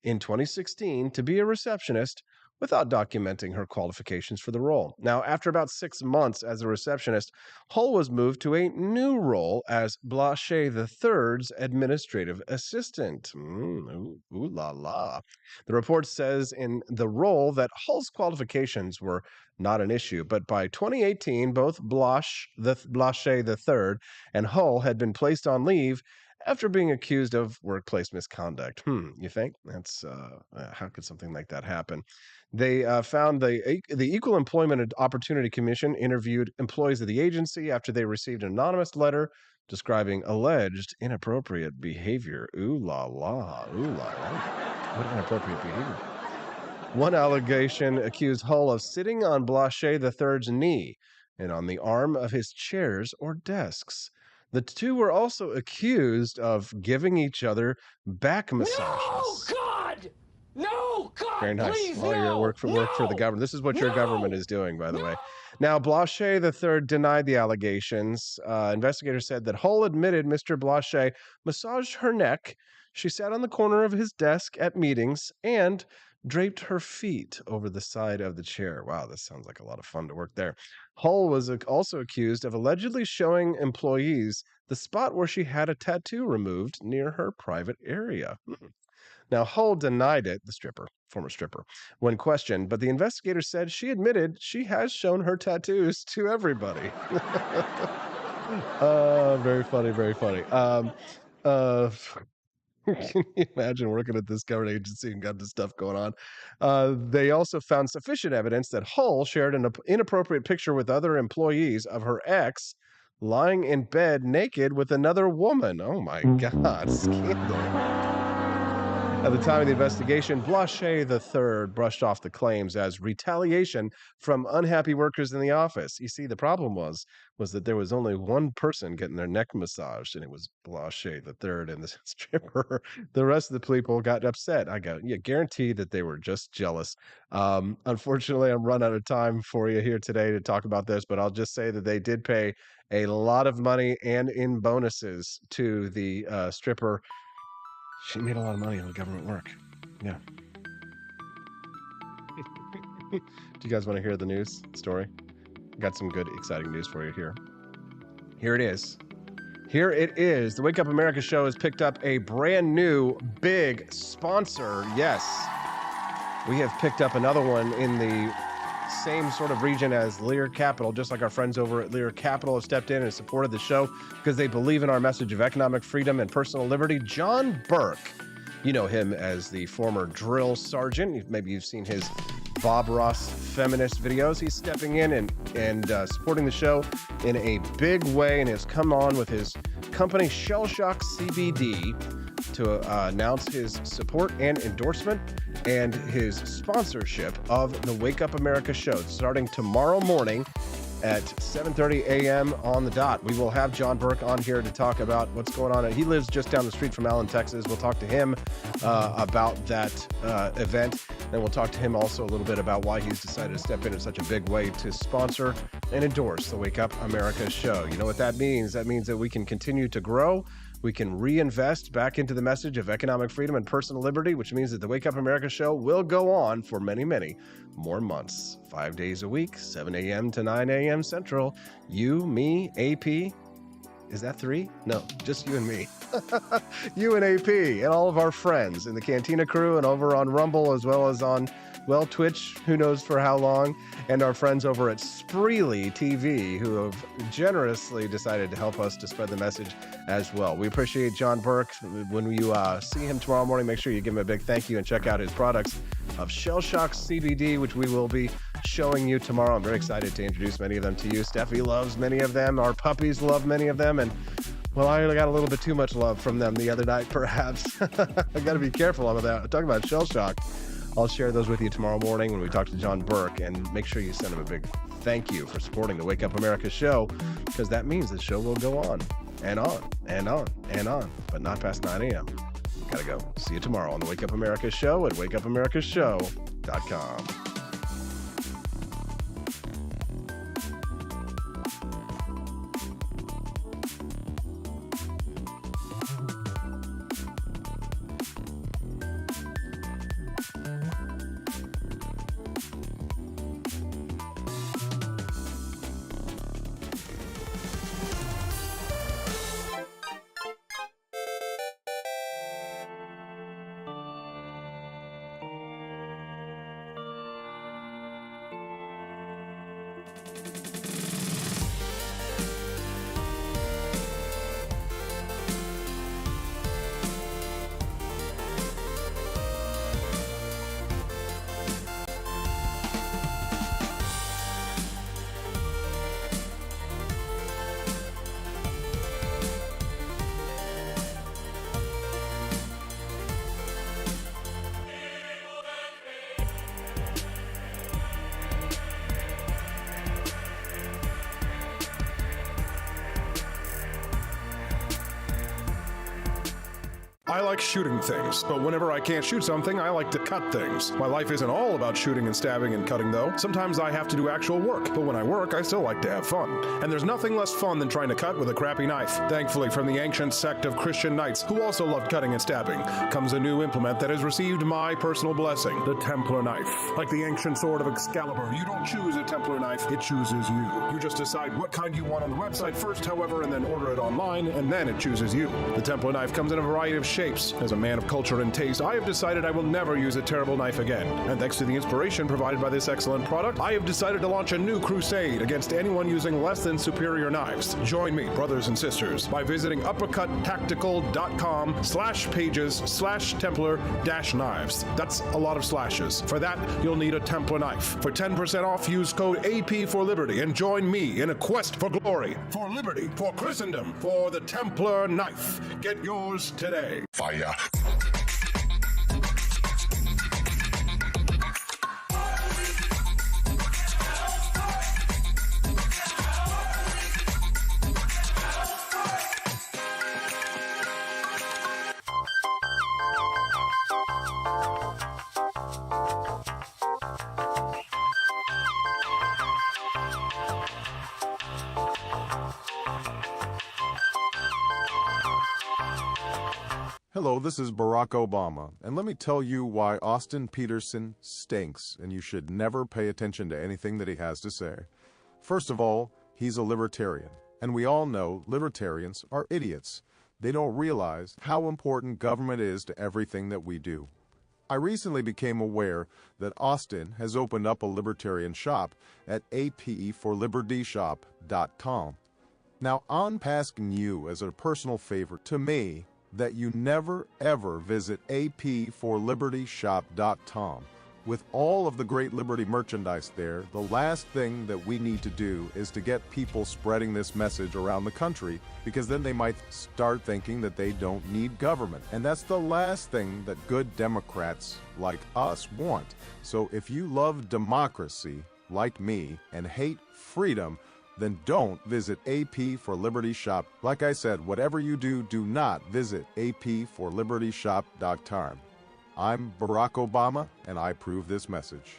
in 2016 to be a receptionist without documenting her qualifications for the role. Now, after about 6 months as a receptionist, Hull was moved to a new role as Blanchet III's administrative assistant. Ooh la la. The report says in the role that Hull's qualifications were not an issue, but by 2018, both Blanchet III and Hull had been placed on leave after being accused of workplace misconduct. You think? That's how could something like that happen? They found the Equal Employment Opportunity Commission interviewed employees of the agency after they received an anonymous letter describing alleged inappropriate behavior. Ooh la la, ooh la la. What inappropriate behavior? One allegation accused Hull of sitting on Blanchet III's knee and on the arm of his chairs or desks. The two were also accused of giving each other back massages. No, God! No, God, very nice. please, While you're at work for the government. This is what your government is doing, by the way. Now, Blanchet III denied the allegations. Investigators said that Hull admitted Mr. Blanchet massaged her neck. She sat on the corner of his desk at meetings, and draped her feet over the side of the chair. Wow, this sounds like a lot of fun to work there. Hull was also accused of allegedly showing employees the spot where she had a tattoo removed near her private area. Now, Hull denied it, the former stripper, when questioned, but the investigator said she admitted she has shown her tattoos to everybody. Very funny, very funny. Can you imagine working at this government agency and got this stuff going on? They also found sufficient evidence that Hull shared an inappropriate picture with other employees of her ex lying in bed naked with another woman. Oh my God, scandal. At the time of the investigation, Blanchet III brushed off the claims as retaliation from unhappy workers in the office. You see, the problem was that there was only one person getting their neck massaged, and it was Blanchet III and the stripper. The rest of the people got upset. Guaranteed that they were just jealous. Unfortunately, I'm run out of time for you here today to talk about this, but I'll just say that they did pay a lot of money and in bonuses to the stripper. She made a lot of money on the government work. Yeah. Do you guys want to hear the news story? Got some good, exciting news for you here. Here it is. The Wake Up America show has picked up a brand new big sponsor. Yes. We have picked up another one in the same sort of region as Lear Capital, just like our friends over at Lear Capital have stepped in and supported the show because they believe in our message of economic freedom and personal liberty. John Burke, you know him as the former drill sergeant. Maybe you've seen his Bob Ross feminist videos. He's stepping in and supporting the show in a big way and has come on with his company Shell Shock CBD to announce his support and endorsement and his sponsorship of the Wake Up America show starting tomorrow morning at 7:30 a.m. on the dot. We will have John Burke on here to talk about what's going on. He lives just down the street from Allen, Texas. We'll talk to him about that event. And we'll talk to him also a little bit about why he's decided to step in such a big way to sponsor and endorse the Wake Up America show. You know what that means? That means that we can continue to grow. We can reinvest back into the message of economic freedom and personal liberty, which means that the Wake Up America show will go on for many, many more months. 5 days a week, 7 a.m. to 9 a.m. Central. You, me, AP. Is that 3? No, just you and me. You and AP and all of our friends in the Cantina crew and over on Rumble as well as on, Twitch, who knows for how long, and our friends over at Spreely TV who have generously decided to help us to spread the message as well. We appreciate John Burke. When you see him tomorrow morning, make sure you give him a big thank you and check out his products of Shell Shock CBD, which we will be showing you tomorrow. I'm very excited to introduce many of them to you. Steffi loves many of them. Our puppies love many of them. And well, I got a little bit too much love from them the other night, perhaps. I got to be careful about that. Talking about Shell Shock, I'll share those with you tomorrow morning when we talk to John Burke, and make sure you send him a big thank you for supporting the Wake Up America show, because that means the show will go on and on and on and on, but not past 9 a.m. Gotta go. See you tomorrow on the Wake Up America show at wakeupAmericaShow.com. I like shooting things, but whenever I can't shoot something, I like to cut things. My life isn't all about shooting and stabbing and cutting, though. Sometimes I have to do actual work, but when I work, I still like to have fun. And there's nothing less fun than trying to cut with a crappy knife. Thankfully, from the ancient sect of Christian knights, who also loved cutting and stabbing, comes a new implement that has received my personal blessing, the Templar knife. Like the ancient sword of Excalibur, you don't choose a Templar knife, it chooses you. You just decide what kind you want on the website first, however, and then order it online, and then it chooses you. The Templar knife comes in a variety of shapes. As a man of culture and taste, I have decided I will never use a terrible knife again. And thanks to the inspiration provided by this excellent product, I have decided to launch a new crusade against anyone using less than superior knives. Join me, brothers and sisters, by visiting uppercuttactical.com/pages/Templar-knives. That's a lot of slashes. For that, you'll need a Templar knife. For 10% off, use code AP for Liberty and join me in a quest for glory, for liberty, for Christendom, for the Templar knife. Get yours today. Fire. Hello, this is Barack Obama, and let me tell you why Austin Petersen stinks, and you should never pay attention to anything that he has to say. First of all, he's a libertarian, and we all know libertarians are idiots. They don't realize how important government is to everything that we do. I recently became aware that Austin has opened up a libertarian shop at apforlibertyshop.com. Now, I'm asking you as a personal favor to me that you never ever visit apforlibertyshop.com. With all of the great Liberty merchandise there, the last thing that we need to do is to get people spreading this message around the country, because then they might start thinking that they don't need government. And that's the last thing that good Democrats like us want. So if you love democracy, like me, and hate freedom, then don't visit AP for Liberty Shop. Like I said, whatever you do, do not visit apforlibertyshop.com. I'm Barack Obama, and I approve this message.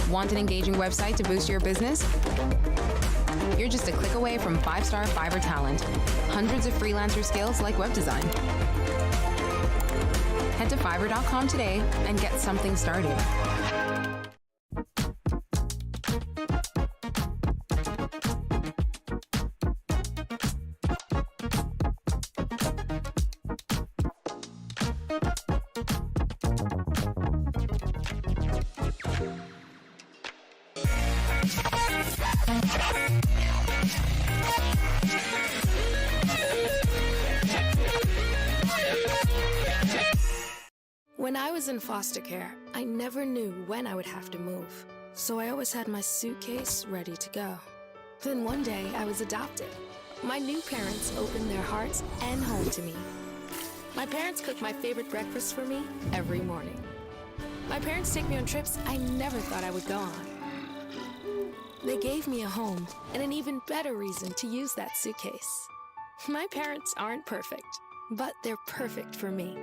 Want an engaging website to boost your business? You're just a click away from 5-star Fiverr talent. Hundreds of freelancer skills like web design. Head to Fiverr.com today and get something started. When I was in foster care, I never knew when I would have to move, so I always had my suitcase ready to go. Then one day, I was adopted. My new parents opened their hearts and home to me. My parents cook my favorite breakfast for me every morning. My parents take me on trips I never thought I would go on. They gave me a home and an even better reason to use that suitcase. My parents aren't perfect, but they're perfect for me.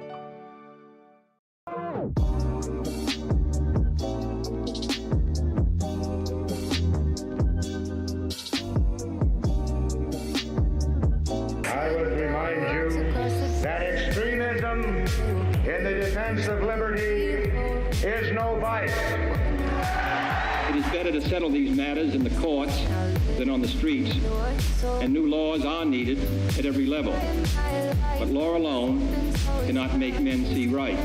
I would remind you that extremism in the defense of liberty is no vice. It is better to settle these matters in the courts than on the streets, and new laws are needed at every level. But law alone cannot make men see right.